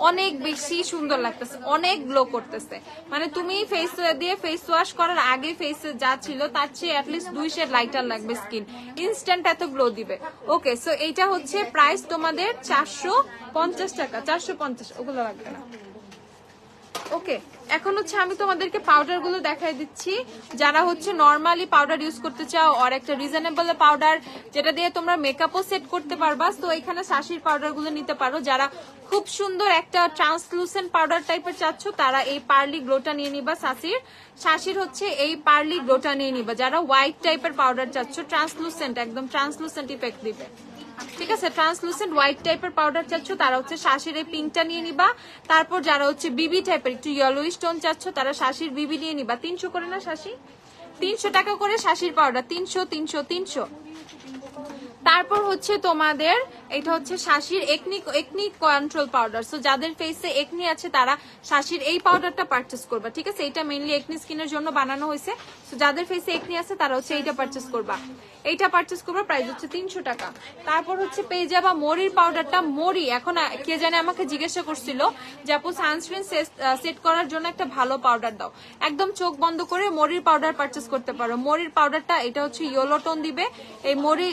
অনেক বেশি সুন্দর লাগতেছে, অনেক গ্লো করতেছে। মানে তুমি ফেস দিয়ে ফেস ওয়াশ করার আগে ফেসে যা ছিল তার চেয়ে অ্যাটলিস্ট 2 শেড লাইটার লাগবে স্কিন, ইনস্ট্যান্ট এত গ্লো দিবে। ওকে, সো এইটা হচ্ছে প্রাইস তোমাদের 450 টাকা, 450, ওগুলো লাগবে না। ওকে, এখন হচ্ছে আমি তোমাদেরকে পাউডার গুলো দেখাই দিচ্ছি। যারা হচ্ছে নর্মালি পাউডার ইউজ করতে চাও, আর একটা রিজনেবল পাউডার যেটা দিয়ে তোমরা মেকআপও সেট করতে পারবা, তো এখানে শাশির পাউডার গুলো নিতে পারো। যারা খুব সুন্দর একটা ট্রান্সলুসেন্ট পাউডার টাইপের চাচ্ছ, তারা এই পার্লি গ্লোটা নিয়ে নিবা। শাশির হচ্ছে এই পার্লি গ্লোটা নিয়ে নিবা। যারা হোয়াইট টাইপের পাউডার চাচ্ছ, ট্রান্সলুসেন্ট, একদম ট্রান্সলুসেন্ট ইফেক্ট দিবে, ঠিক আছে, ট্রান্সলুসেন্ট হোয়াইট টাইপের পাউডার চাচ্ছ, তারা হচ্ছে শাশির এই পিঙ্কটা নিয়ে নিবা। তারপর যারা হচ্ছে বিবি টাইপের একটু ইয়েলোইশ টোন চাচ্ছ, তারা শাশির বিবি নিয়ে নিবা। 300 করে না শাশি, 300 টাকা করে শাশির পাউডার, 300 300 300। তারপর হচ্ছে তোমাদের এটা হচ্ছে শাশির একনি কন্ট্রোল পাউডার। সো যাদের ফেসে একনি আছে তারা শাশির এই পাউডারটা পারচেস করবা, ঠিক আছে? এটা মেইনলি একনি স্কিনের জন্য বানানো হয়েছে। সো যাদের ফেসে একনি আছে তারা হচ্ছে এইটা পারচেস করবা, এইটা পারচেস করবা, প্রাইস হচ্ছে 300 টাকা। তারপর হচ্ছে পেয়ে যাবা মরির পাউডারটা। মরি এখন কে জানে আমাকে জিজ্ঞাসা করছিল যে আপু সানস্ক্রিন সেট করার জন্য একটা ভালো পাউডার দাও, একদম চোখ বন্ধ করে মরির পাউডার পারচেস করতে পারো। মরির পাউডারটা এটা হচ্ছে ইয়েলো টোন দিবে, এই মরি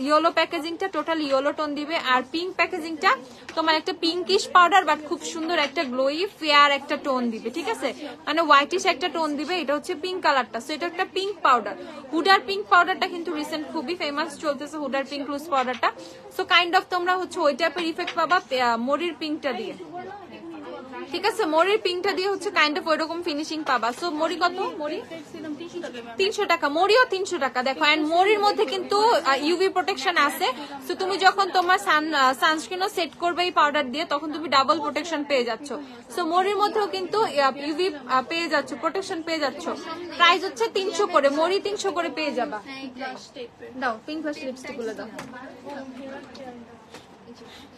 ইয়েলো প্যাকেজিংটা টোটাল ইয়েলো টোন দিবে, আর পিঙ্ক প্যাকেজিংটা তোমার একটা পিঙ্কিশ পাউডার বাট খুব সুন্দর একটা গ্লোই ফেয়ার একটা টোন দিবে, ঠিক আছে, মানে হোয়াইটিশ একটা টোন দিবে। এটা হচ্ছে পিঙ্ক কালারটা, সো এটা একটা পিঙ্ক পাউডার। হুডার পিঙ্ক পাউডারটা কিন্তু রিসেন্ট খুবই ফেমাস চলতেছে, হুডার পিঙ্ক লুজ পাউডারটা। সো কাইন্ড অফ তোমরা হচ্ছে ওই টাইপের ইফেক্ট পাবা মরির পিঙ্কটা দিয়ে, ঠিক আছে? মরির পিঙ্কটা দিয়ে হচ্ছে কাইন্ড অফ ওইরকম ফিনিশিং পাবা। সো মরি কত? মরি 300 টাকা, মরিও 300 টাকা। দেখো, এন্ড মরির মধ্যে কিন্তু ইউভি প্রোটেকশন আছে। সো তুমি যখন তোমার সানস্ক্রিনও সেট করবে এই পাউডার দিয়ে, তখন তুমি ডাবল প্রোটেকশন পেয়ে যাচ্ছ। সো মরির মধ্যেও কিন্তু ইউভি পেয়ে যাচ্ছ, প্রোটেকশন পেয়ে যাচ্ছ। প্রাইস হচ্ছে 300 করে, মরি 300 করে পেয়ে যাবা। দাও পিঙ্ক ফ্লাশ লিপস্টিক গুলো দাও।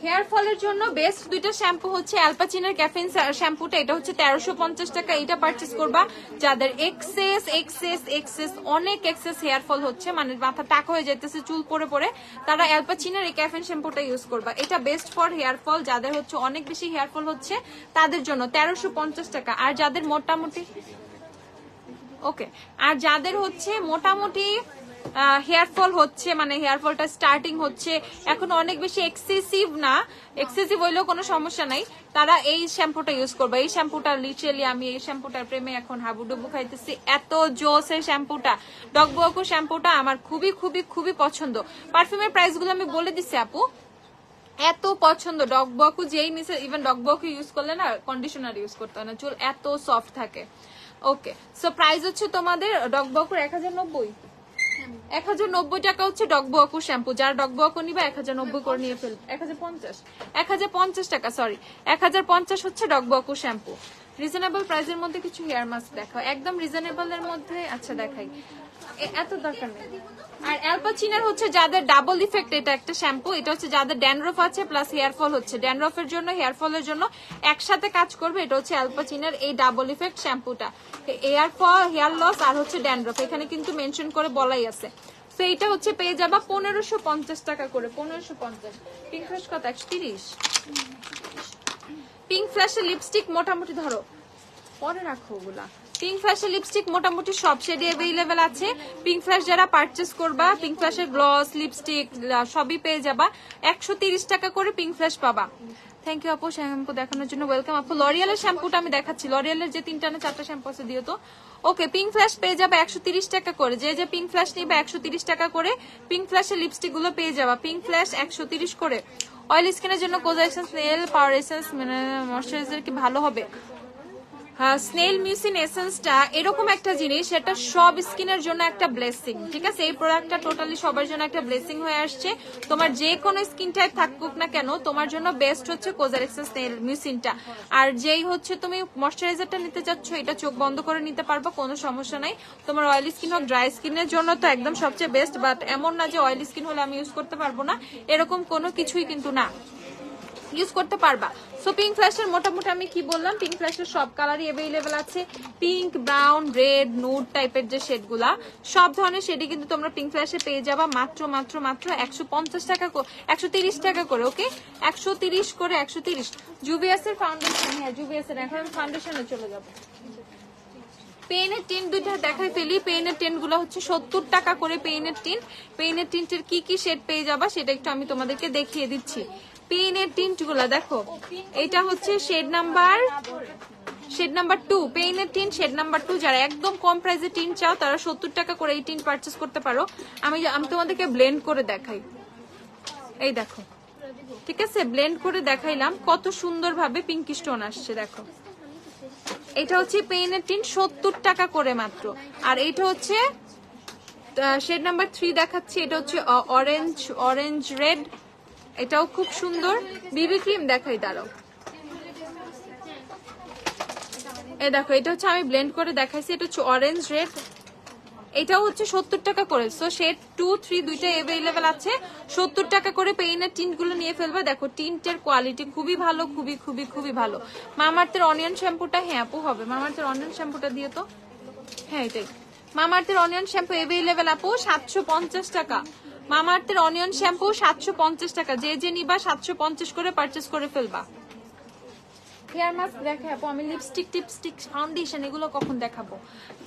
হেয়ার ফলের জন্য বেস্ট দুইটা শ্যাম্পু হচ্ছে অ্যালপাচিনের ক্যাফেইন শ্যাম্পুটা, এটা হচ্ছে 1350 টাকা। এটা পারচেজ করবা যাদের এক্সেস অনেক এক্সেস হেয়ার ফল হচ্ছে, মানে মাথা টাকা হয়ে যাইতেছে চুল পরে পরে, তারা অ্যালপাচিনের এই ক্যাফেইন শ্যাম্পুটা ইউজ করবা। এটা বেস্ট ফর হেয়ার ফল, যাদের হচ্ছে অনেক বেশি হেয়ার ফল হচ্ছে তাদের জন্য 1350 টাকা। আর যাদের মোটামুটি ওকে, আর যাদের হচ্ছে মোটামুটি হেয়ার ফল হচ্ছে, মানে হেয়ার ফলটা স্টার্টিং হচ্ছে, এখন অনেক বেশি এক্সেসিভ না, এক্সেসিভ হইলেও কোনো সমস্যা নাই, তারা এই শ্যাম্পুটা ইউজ করবে। এই শ্যাম্পুটা লিটারালি আমি এই শ্যাম্পুটার প্রেমে এখন হাবুডুবু খাইতেছি, এত জোস এই শ্যাম্পুটা। ডগবকু শ্যাম্পুটা আমার খুবই খুবই খুবই পছন্দ। পারফিউমের প্রাইস গুলো আমি বলে দিচ্ছি আপু, এত পছন্দ ডগবকু, যেই নিচে ইভেন ডগবকু ইউজ করলে না কন্ডিশনার ইউজ করতে হয় না, চুল এত সফট থাকে। ওকে, সো প্রাইস হচ্ছে তোমাদের ডগবকুর 1090 টাকা হচ্ছে ডগবকু শ্যাম্পু। যারা ডগবকু নিবা 1090 করে নিয়ে ফেলবে, 1050 টাকা, সরি 1050 হচ্ছে ডগবকু শ্যাম্পু। রিজনেবল প্রাইসের মধ্যে কিছু হেয়ার মাস্ক দেখাও, একদম রিজনেবল এর মধ্যে। আচ্ছা দেখাই, এত দরকার নেই। আর অ্যালপাচিনার হচ্ছে যাদের ডাবল ইফেক্ট, এটা একটা শ্যাম্পু, এটা হচ্ছে যাদের ড্যান্ড্রফ আছে প্লাস হেয়ার ফল হচ্ছে, ড্যান্ড্রফের জন্য হেয়ার ফলের জন্য একসাথে কাজ করবে। এটা হচ্ছে অ্যালপাচিনার এই ডাবল ইফেক্ট শ্যাম্পুটা, হেয়ার ফল, হেয়ার লস আর হচ্ছে ড্যান্ড্রফ, এখানে কিন্তু মেনশন করে বলাই আছে। তো এইটা হচ্ছে পেয়ে যাবা 1550 টাকা করে, 1550। পিঙ্ক ফ্ল্যাশ কত? 130। পিঙ্ক ফ্ল্যাশের লিপস্টিক মোটামুটি ধরো পরে রাখো ওগুলা। পিঙ্ক ফ্ল্যাশের লিপস্টিক মোটামুটি সব শেডে অ্যাভেলেবেল আছে। পিঙ্ক ফ্ল্যাশ যারা পারচেস করবা, পিঙ্ক ফ্ল্যাশের গ্লস, লিপস্টিক সবই পেয়ে যাবা। 130 টাকা করে পিঙ্ক ফ্ল্যাশ পাবা। থ্যাংক ইউ আপু শ্যাম্পু দেখানোর জন্য, ওয়েলকাম আপু। লরিয়ালের শ্যাম্পুটা আমি দেখাচ্ছি, লরিয়ালের যে 3টা না 4টা শ্যাম্পু আছে দিও তো। ওকে, পিঙ্ক ফ্ল্যাশ পেয়ে যাবে 130 টাকা করে, যে পিঙ্ক ফ্ল্যাশ নিবে 130 টাকা করে। পিঙ্ক ফ্ল্যাশের লিপস্টিক গুলো পেয়ে যাবা, পিঙ্ক ফ্ল্যাশ 130 করে। অয়েল স্কিনের জন্য কোজা এসেন্স, স্নেল পাওয়ার এসেন্স, ময়শ্চারাইজার কি ভালো হবে? স্নেল মিউসিন এসেন্সটা এরকম একটা জিনিস, সেটা সব স্কিনের জন্য একটা ব্লেসিং, ঠিক আছে? এই প্রোডাক্টটা টোটালি সবার জন্য একটা ব্লেসিং হয়ে আসছে। তোমার যে কোনো স্কিন টাইপ থাকুক না কেন, তোমার জন্য বেস্ট হচ্ছে কোজার এক্সেস স্নেল মিউসিনটা। আর যেই হচ্ছে তুমি ময়শ্চারাইজারটা নিতে চাচ্ছ, এটা চোখ বন্ধ করে নিতে পারবা, কোনো সমস্যা নাই। তোমার অয়েলি স্কিন হোক, ড্রাই স্কিনের জন্য তো একদম সবচেয়ে বেস্ট, বাট এমন না যে অয়েলি স্কিন হলে আমি ইউজ করতে পারবো না, এরকম কোনো কিছুই কিন্তু না, ইউজ করতে পারবা। সো পিঙ্ক ফ্ল্যাশের মোটামুটি আমি কি বললাম, পিঙ্ক ফ্ল্যাশের সব কালারই অ্যাভেলেবেল আছে। পিঙ্ক, ব্রাউন, রেড, নুড টাইপের যে শেডগুলা, সব ধরনের শেডই কিন্তু তোমরা পিঙ্ক ফ্ল্যাশে পেয়ে যাবা মাত্র 150 টাকা, 130 টাকা করে। ওকে, 130 করে, 130। জুভিয়াসের ফাউন্ডেশন, হ্যাঁ জুভিয়াসের, এখন আমি ফাউন্ডেশনে চলে যাবো। পেইনের টিন দুইটা দেখাই ফেলি। পেইনের টিন গুলো হচ্ছে 70 টাকা করে পেইনের টিন। পেইনের টিনটের কি কি শেড পেয়ে যাবা সেটা একটু আমি তোমাদেরকে দেখিয়ে দিচ্ছি। পেইনের টিন্ট গুলা দেখো, এটা হচ্ছে শেড নাম্বার 2, পেইনের টিন শেড নাম্বার 2। যারা একদম কম প্রাইসে টিন চাও তারা 70 টাকা করে এই টিন পারচেস করতে পারো। আমি তোমাদেরকে ব্লেন্ড করে দেখাই, এই দেখো, ঠিক আছে? ব্লেন্ড করে দেখাইলাম, কত সুন্দর ভাবে পিঙ্ক স্টোন আসছে, দেখো। এটা হচ্ছে পেইনের টিন 70 টাকা করে মাত্র। আর এটা হচ্ছে শেড নাম্বার 3 দেখাচ্ছি, এটা হচ্ছে অরেঞ্জ রেড, এটাও খুব সুন্দর। বিবি ক্রিম দেখাই, দাঁড়াও, এই দেখো, এটা হচ্ছে আমি ব্লেন্ড করে দেখাইছি, এটা হচ্ছে অরেঞ্জ রেড, এটাও হচ্ছে 70 টাকা করে। সো শেড 2, 3 দুইটা অ্যাভেলেবেল আছে। 70 টাকা করে পেইনের টিন্ট গুলো নিয়ে ফেলবা। দেখো টিন্টের কোয়ালিটি খুবই ভালো, খুবই খুবই খুবই ভালো। মামাআর্থের অনিয়ন শ্যাম্পুটা, হ্যাঁ আপু হবে, মামাআর্থের অনিয়ন শ্যাম্পুটা দিয়ে তো, হ্যাঁ এটাই। মামাআর্থের অনিয়ন শ্যাম্পু অ্যাভেলেবেল আপু 750 টাকা। মামাআর্থের অনিয়ন শ্যাম্পু 750 টাকা, যে নিবা 750 করে পারচেস করে ফেলবা। হেয়ার মাস্ক দেখে আপু, আমি লিপস্টিক, টিপস্টিক, ফাউন্ডেশন এগুলো কখন দেখাবো?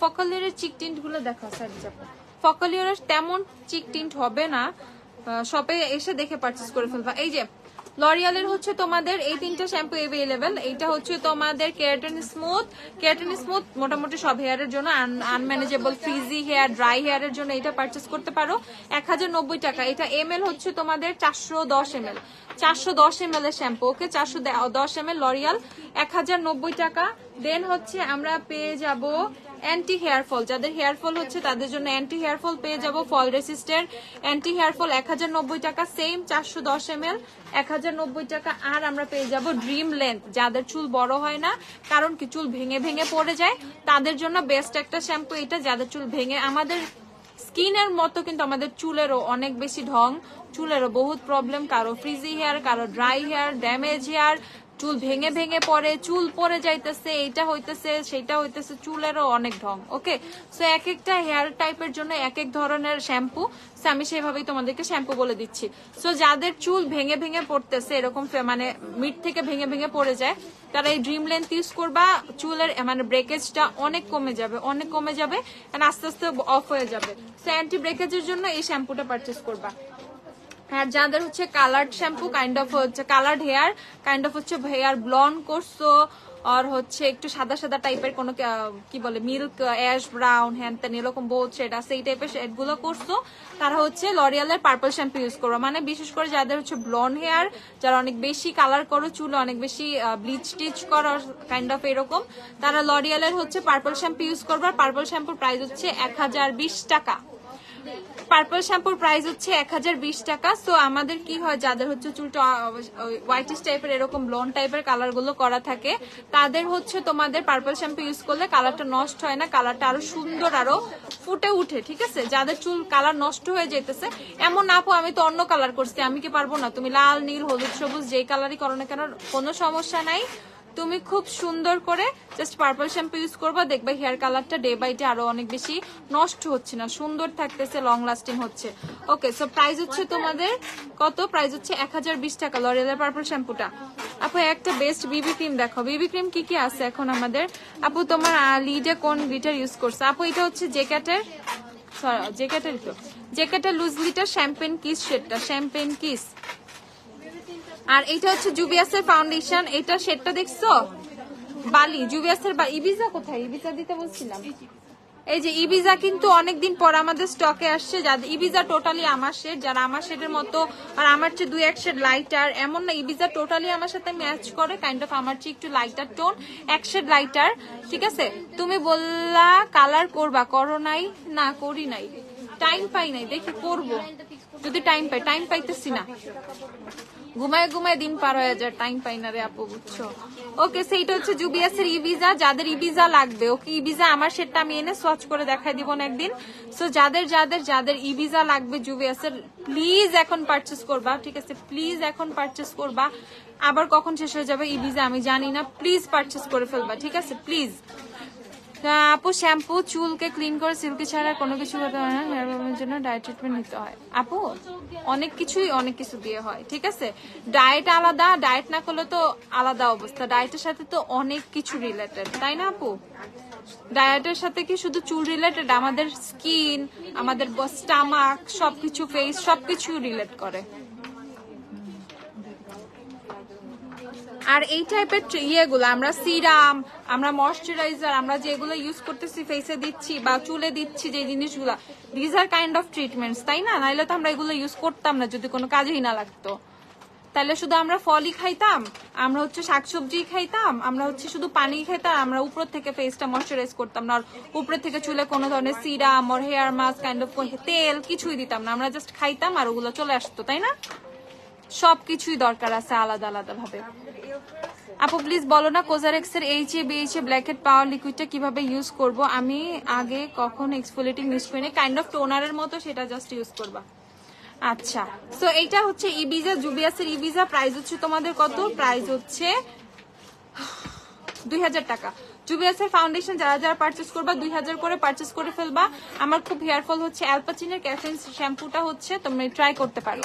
ফকলিওরের চিক টিন্ট গুলো দেখাও স্যার, যাবো। ফকলিওরের তেমন চিক টিন্ট হবে না, শপে এসে দেখে পারচেস করে ফেলবা। এই যে লরিয়ালের হচ্ছে তোমাদের এই 3টা শ্যাম্পু অ্যাভেলেবেল। এইটা হচ্ছে তোমাদের কেরাটিন স্মুথ, মোটামুটি সব হেয়ারের জন্য, আনম্যানেজেবল ফ্রিজি হেয়ার, ড্রাই হেয়ারের জন্য এটা পারচেস করতে পারো 1090 টাকা। এটা এমএল হচ্ছে তোমাদের 410 ml, 410 ml এর শ্যাম্পু। ওকে, 410 ml লরিয়াল 1090 টাকা। দেন হচ্ছে আমরা পেয়ে যাব অ্যান্টি হেয়ার ফল, যাদের হেয়ার ফল হচ্ছে তাদের জন্য অ্যান্টি হেয়ার ফল পেয়ে যাব, ফল রেসিস্ট্যান্ট অ্যান্টি হেয়ার ফল 1090 টাকা, সেম 410 ml 1090 টাকা। আর আমরা পেয়ে যাব ড্রিম লেন্থ, যাদের চুল বড় হয় না, কারণ কি চুল ভেঙে ভেঙে পড়ে যায়, তাদের জন্য বেস্ট একটা শ্যাম্পু এটা। যাদের চুল ভেঙে, আমাদের স্কিনের মতো কিন্তু আমাদের চুলেরও অনেক বেশি ঢং, চুলেরও বহুত প্রবলেম, কারো ফ্রিজি হেয়ার, কারো ড্রাই হেয়ার, ড্যামেজ হেয়ার, চুল ভেঙে ভেঙে পড়ে, চুল পরে যাইতেছে, এইটা হইতেছে সেটা হইতেছে, চুলেরও অনেক ঢং। ওকে, সো এক একটা হেয়ার টাইপের জন্য এক এক ধরনের শ্যাম্পু, সো আমি সেভাবেই তোমাদেরকে শ্যাম্পু বলে দিচ্ছি। সো যাদের চুল ভেঙে ভেঙে পড়তেছে, এরকম মানে মিড থেকে ভেঙে ভেঙে পড়ে যায়, তারা এই ড্রিম লেন্থ ইউজ করবা, চুলের মানে ব্রেকেজটা অনেক কমে যাবে, অনেক কমে যাবে, আস্তে আস্তে অফ হয়ে যাবে। সো অ্যান্টি ব্রেকেজের জন্য এই শ্যাম্পুটা পারচেস করবা। আর যাদের হচ্ছে কালার্ড শ্যাম্পু, কাইন্ড অফ হচ্ছে কালার্ড হেয়ার, কাইন্ড অফ হচ্ছে হেয়ার ব্লন্ড করছো, আর হচ্ছে একটু সাদা সাদা টাইপের কোনো কি বলে মিল্ক অ্যাশ ব্রাউন হ্যান তেন এরকম বহুত শেড আছে, এই টাইপের শেড গুলো করছো, তারা হচ্ছে লরিয়ালের পার্পল শ্যাম্পু ইউজ করো। মানে বিশেষ করে যাদের হচ্ছে ব্লন্ড হেয়ার, যারা অনেক বেশি কালার করো, চুল অনেক বেশি ব্লিচ টিচ করো কাইন্ড অফ এরকম, তারা লরিয়ালের হচ্ছে পার্পল শ্যাম্পু ইউজ করবে। পার্পল শ্যাম্পুর প্রাইস হচ্ছে 1020 টাকা। পার্পল শ্যাম্পুর প্রাইস হচ্ছে 1020 টাকা। সো আমাদের কি হয়, যাদের হচ্ছে চুলটা হোয়াইটিশ টাইপের এরকম ব্লন্ড টাইপের কালার গুলো করা থাকে, তাদের হচ্ছে তোমাদের পার্পল শ্যাম্পু ইউজ করলে কালারটা নষ্ট হয় না, কালারটা আরো সুন্দর আরো ফুটে উঠে। ঠিক আছে, যাদের চুল কালার নষ্ট হয়ে যেতেছে, এমন আপু আমি তো অন্য কালার করছি, আমি কি পারবো না? তুমি লাল নীল হলুদ সবুজ যেই কালারই করো না কেন, কোনো সমস্যা নাই, তুমি খুব সুন্দর করে জাস্ট পার্পল শ্যাম্পু ইউজ করবা, দেখবা হেয়ার কালারটা ডে বাই ডে আরো অনেক বেশি নষ্ট হচ্ছে না, সুন্দর থাকতেছে, লং লাস্টিং হচ্ছে। ওকে, সো প্রাইস হচ্ছে তোমাদের কত? প্রাইস হচ্ছে 1020 টাকা লরিয়ালের পার্পল শ্যাম্পুটা। আপু একটা বেস্ট বিবি ক্রিম দেখো, বিবি ক্রিম কি কি আছে এখন আমাদের? আপু তোমার লিডে কোন গ্লিটার ইউজ করছে? আপু এটা হচ্ছে জেকেটের, জেকেটের লুজ গ্লিটার শ্যাম্পেন কিস শেডটা, শ্যাম্পেন কিস। আর এইটা হচ্ছে জুবিয়াসের ফাউন্ডেশন, এটা শেডটা দেখছো বালি জুবিয়াসের। ইবিজা কোথায়? ইবিজা দিতে বলছিলাম, এই যে ইবিজা কিন্তু অনেকদিন পর আমাদের স্টকে আসছে। যাদের ইবিজা টোটালি আমার শেড, যারা আমার শেডের মতো, আর আমার চেয়ে 2-1 শেড লাইটার, এমন না, ইবিজা টোটালি আমার সাথে ম্যাচ করে, কাইন্ড অফ আমার চেয়ে একটু লাইটার টোন, 1 শেড লাইটার। ঠিক আছে, তুমি বললা কালার করবা, করো নাই? না করি নাই, টাইম পাই নাই, দেখি করবো যদি টাইম পাই, টাইম পাইতেছি না, ঘুমায় ঘুমায় দিন পার হয়ে যায়, টাইম পাই না রে আপু, বুঝছো? ওকে, সেইটা হচ্ছে জুবিয়াসের ইবিজা, যাদের ইবিজা লাগবে, ওকে ইবিজা আমার সেটটা আমি এনে সোয়াচ করে দেখাই দিব না একদিন। সো যাদের যাদের যাদের ইবিজা লাগবে জুবিয়াসের, প্লিজ এখন পারচেস করবা। ঠিক আছে, প্লিজ এখন পারচেস করবা, আবার কখন শেষ হয়ে যাবে ইবিজা আমি জানি না, প্লিজ পারচেস করে ফেলবা। ঠিক আছে, প্লিজ। আপু শ্যাম্পু চুলকে ক্লিন করে সিল্কি ছাড়া কোনো কিছু হতে হয় না, হেয়ার প্রবলেমের জন্য ডায়েট ট্রিটমেন্ট নিতে হয়। আপু অনেক কিছুই অনেক কিছু দিয়ে হয়। ঠিক আছে, ডায়েট আলাদা, ডায়েট না করলে তো আলাদা অবস্থা, ডায়েটের সাথে তো অনেক কিছু রিলেটেড, তাই না আপু? ডায়েটের সাথে কি শুধু চুল রিলেটেড, আমাদের স্কিন, আমাদের স্টামাক, সবকিছু, ফেস, সবকিছু রিলেট করে। আর এই টাইপের ইয়েগুলো আমরা সিরাম, আমরা ময়শ্চারাইজার, আমরা যেগুলো ইউজ করতেছি ফেসে দিচ্ছি বা চুলে দিচ্ছি, যে জিনিসগুলো, this R kind of treatments, তাই না? নাইলে তো আমরা এগুলো ইউজ করতাম না যদি কোনো কাজেই না লাগতো। তাহলে শুধু আমরা ফলই খাইতাম, আমরা হচ্ছে শাকসবজি খাইতাম, আমরা হচ্ছে শুধু পানি খাইতাম, আমরা উপর থেকে ফেসটা ময়শ্চারাইজ করতাম না, আর উপরে থেকে চুলে কোনো ধরনের সিরাম আর হেয়ার মাস্ক কাইন্ড অফ তেল কিছুই দিতাম না, আমরা জাস্ট খাইতাম আর ওগুলো চলে আসতো, তাই না? সবকিছুই দরকার আছে আলাদা আলাদা ভাবে। আপু প্লিজ বলো না কোজারেক্স এর এইচএ বিএইচএ ব্ল্যাকহেড পাওয়ার লিকুইডটা কিভাবে ইউজ করব? আমি আগে কখন এক্সফোলিয়েটিং ইউজ করিনি, কাইন্ড অফ টোনারের মতো, সেটা জাস্ট ইউজ করবা। আচ্ছা, সো এইটা হচ্ছে ইবিজা, জুবিয়াসের ইবিজা। প্রাইস হচ্ছে তোমাদের কত? প্রাইস হচ্ছে 2000 টাকা। জুবিয়াসের ফাউন্ডেশন যারা যারা পারচেস করবা 2000 করে পারচেস করে ফেলবা। আমার খুব হেয়ার ফল হচ্ছে, অ্যালপাচিনের ক্যাফেইন শ্যাম্পুটা হচ্ছে তুমি ট্রাই করতে পারো,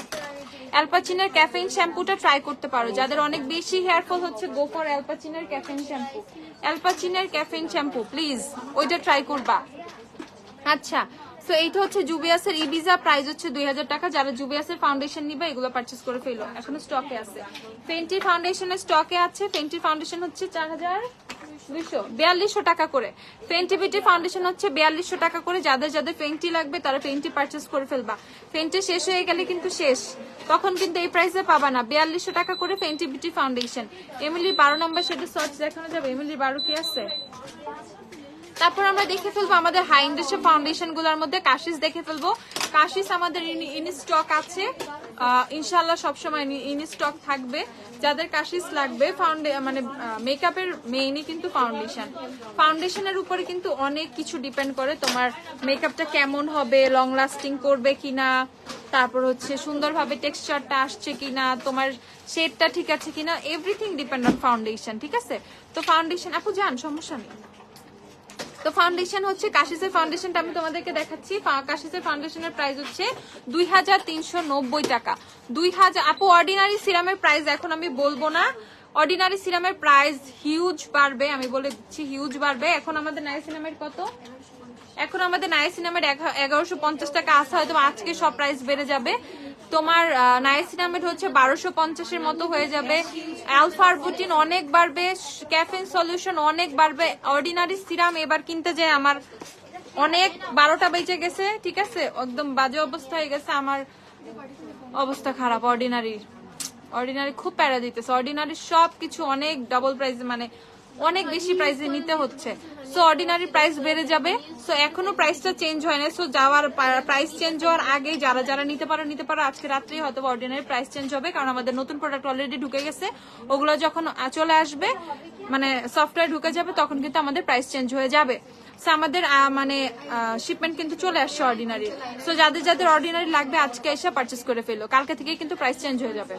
অ্যালপাচিনের ক্যাফেইন শ্যাম্পুটা ট্রাই করতে পারো। যাদের অনেক বেশি হেয়ার ফল হচ্ছে, গো ফর অ্যালপাচিনের ক্যাফেইন শ্যাম্পু, অ্যালপাচিনের ক্যাফেইন শ্যাম্পু প্লিজ, ওইটা ট্রাই করবা। আচ্ছা, সো এইটা হচ্ছে জুবিয়াসের ইবিজা, প্রাইস হচ্ছে 2000 টাকা। যারা জুবিয়াসের ফাউন্ডেশন নিবে এগুলো পারচেস করে ফেলো, এখনো স্টকে আছে। ফেন্টি ফাউন্ডেশনের স্টকে আছে, ফেন্টি ফাউন্ডেশন হচ্ছে 4200 টাকা করে। ফেন্টি বিউটি ফাউন্ডেশন হচ্ছে 4200 টাকা করে। যাদের যাদের ফেন্টি লাগবে তারা ফেন্টি পারচেস করে ফেলবা। ফেন্টি শেষ হয়ে গেলে কিন্তু শেষ, তখন কিন্তু এই প্রাইসে পাবা না। 4200 টাকা করে ফেন্টি বিউটি ফাউন্ডেশন। এমিলির 12 নম্বর সেটা সার্চ দেখানো যাবে, এমিলির 12 কি আছে? তারপর আমরা দেখে ফেলবো আমাদের হাই ইন্ডাস্ট্রি ফাউন্ডেশন গুলোর মধ্যে কাশিস দেখে ফেলবো। কাশিস আমাদের ইন স্টক আছে, ইনশাআল্লাহ সবসময় ইন স্টক থাকবে। যাদের কাশিস লাগবে মানে মেকআপের মেইনই কিন্তু ফাউন্ডেশনের উপরে কিন্তু অনেক কিছু ডিপেন্ড করে, তোমার মেকআপটা কেমন হবে, লং লাস্টিং করবে কিনা, তারপর হচ্ছে সুন্দরভাবে টেক্সচারটা আসছে কিনা, তোমার শেডটা ঠিক আছে কিনা, এভরিথিং ডিপেন্ড অন ফাউন্ডেশন, ঠিক আছে? তো ফাউন্ডেশন আপু জান সমস্যা নেই। তো ফাউন্ডেশন হচ্ছে কাশিসের ফাউন্ডেশনটা আমি তোমাদেরকে দেখাচ্ছি। কাশিসের ফাউন্ডেশনের প্রাইস হচ্ছে 2390 টাকা। 2000 আপু অর্ডিনারি সিরামের প্রাইস এখন আমি বলবো না, অর্ডিনারি সিরামের প্রাইস হিউজ বাড়বে, আমি বলে দিচ্ছি হিউজ বাড়বে। এখন আমাদের নাইসিনামের কত, এখন আমাদের নাইসিনামের 1150 টাকা আছে, হয়তো আজকে সব প্রাইস বেড়ে যাবে। তোমার নাইসিনামের হচ্ছে 1250-এর মতো হয়ে যাবে। অ্যালফারবুটিন অনেক বাড়বে, ক্যাফিন সলিউশন অনেক বাড়বে। অর্ডিনারি সিরাম এবার কিনতে যায় আমার অনেক 12টা বেজে গেছে, ঠিক আছে, একদম বাজে অবস্থা হয়ে গেছে, আমার অবস্থা খারাপ। অর্ডিনারি খুব প্যারা দিতেছে। অর্ডিনারি সবকিছু অনেক ডাবল প্রাইস, মানে অনেক বেশি প্রাইসে নিতে হচ্ছে। সো অর্ডিনারি প্রাইস বেড়ে যাবে। সো এখনো প্রাইসটা চেঞ্জ হয় না। সো যাওয়ার প্রাইস চেঞ্জ হওয়ার আগে যারা নিতে পারো আজকে রাত্রেই হয়তো অর্ডিনারি প্রাইস চেঞ্জ হবে, কারণ আমাদের নতুন প্রোডাক্ট অলরেডি ঢুকে গেছে। ওগুলো যখন চলে আসবে, মানে সফটওয়্যার ঢুকে যাবে, তখন কিন্তু আমাদের প্রাইস চেঞ্জ হয়ে যাবে। সো আমাদের মানে শিপমেন্ট কিন্তু চলে আসছে অর্ডিনারি। সো যাদের অর্ডিনারি লাগবে আজকে এসে পারচেস করে ফেলো, কালকে থেকে কিন্তু প্রাইস চেঞ্জ হয়ে যাবে।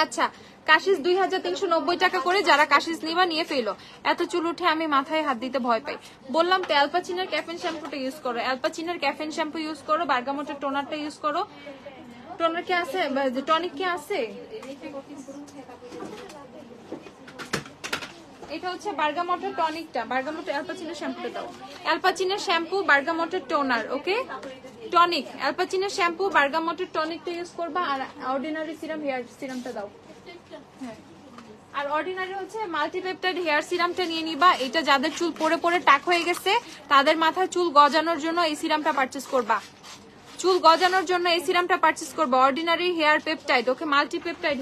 আচ্ছা, কাশিস 2390 টাকা করে, যারা কাশিস নিবা নিয়ে ফেলো। এত চুল উঠে আমি মাথায় হাত দিতে ভয় পাই। বললাম তো অ্যালপাচিনের ক্যাফেন শ্যাম্পুটা ইউজ করো, অ্যালপাচিনের ক্যাফেন শ্যাম্পু ইউজ করো, বার্গামোটের টোনারটা ইউজ করো। টোনার কি আছে, টনিক কি আছে? এটা হচ্ছে বার্গামোটের টনিকটা, বার্গামোটের অ্যালপাচিনের শ্যাম্পুটা দাও। অ্যালপাচিনের শ্যাম্পু, বার্গামোটের টোনার, ওকে, টনিক, অ্যালপাচিনের শ্যাম্পু, বার্গামোটের টনিকটা ইউজ করবা, আর অর্ডিনারি সিরাম হেয়ার সিরামটা দাও। হ্যাঁ, আর অর্ডিনারি হচ্ছে মাল্টিপেপটাইড হেয়ার সিরামটা নিয়ে নিবা। এটা যাদের চুল পড়ে পড়ে টাক হয়ে গেছে, তাদের মাথায় চুল গজানোর জন্য এই সিরামটা পারচেজ করবা। চুল গজানোর জন্য এই সিরামটা পারচেজ করবা। Ordinary hair peptide, okay, multipeptide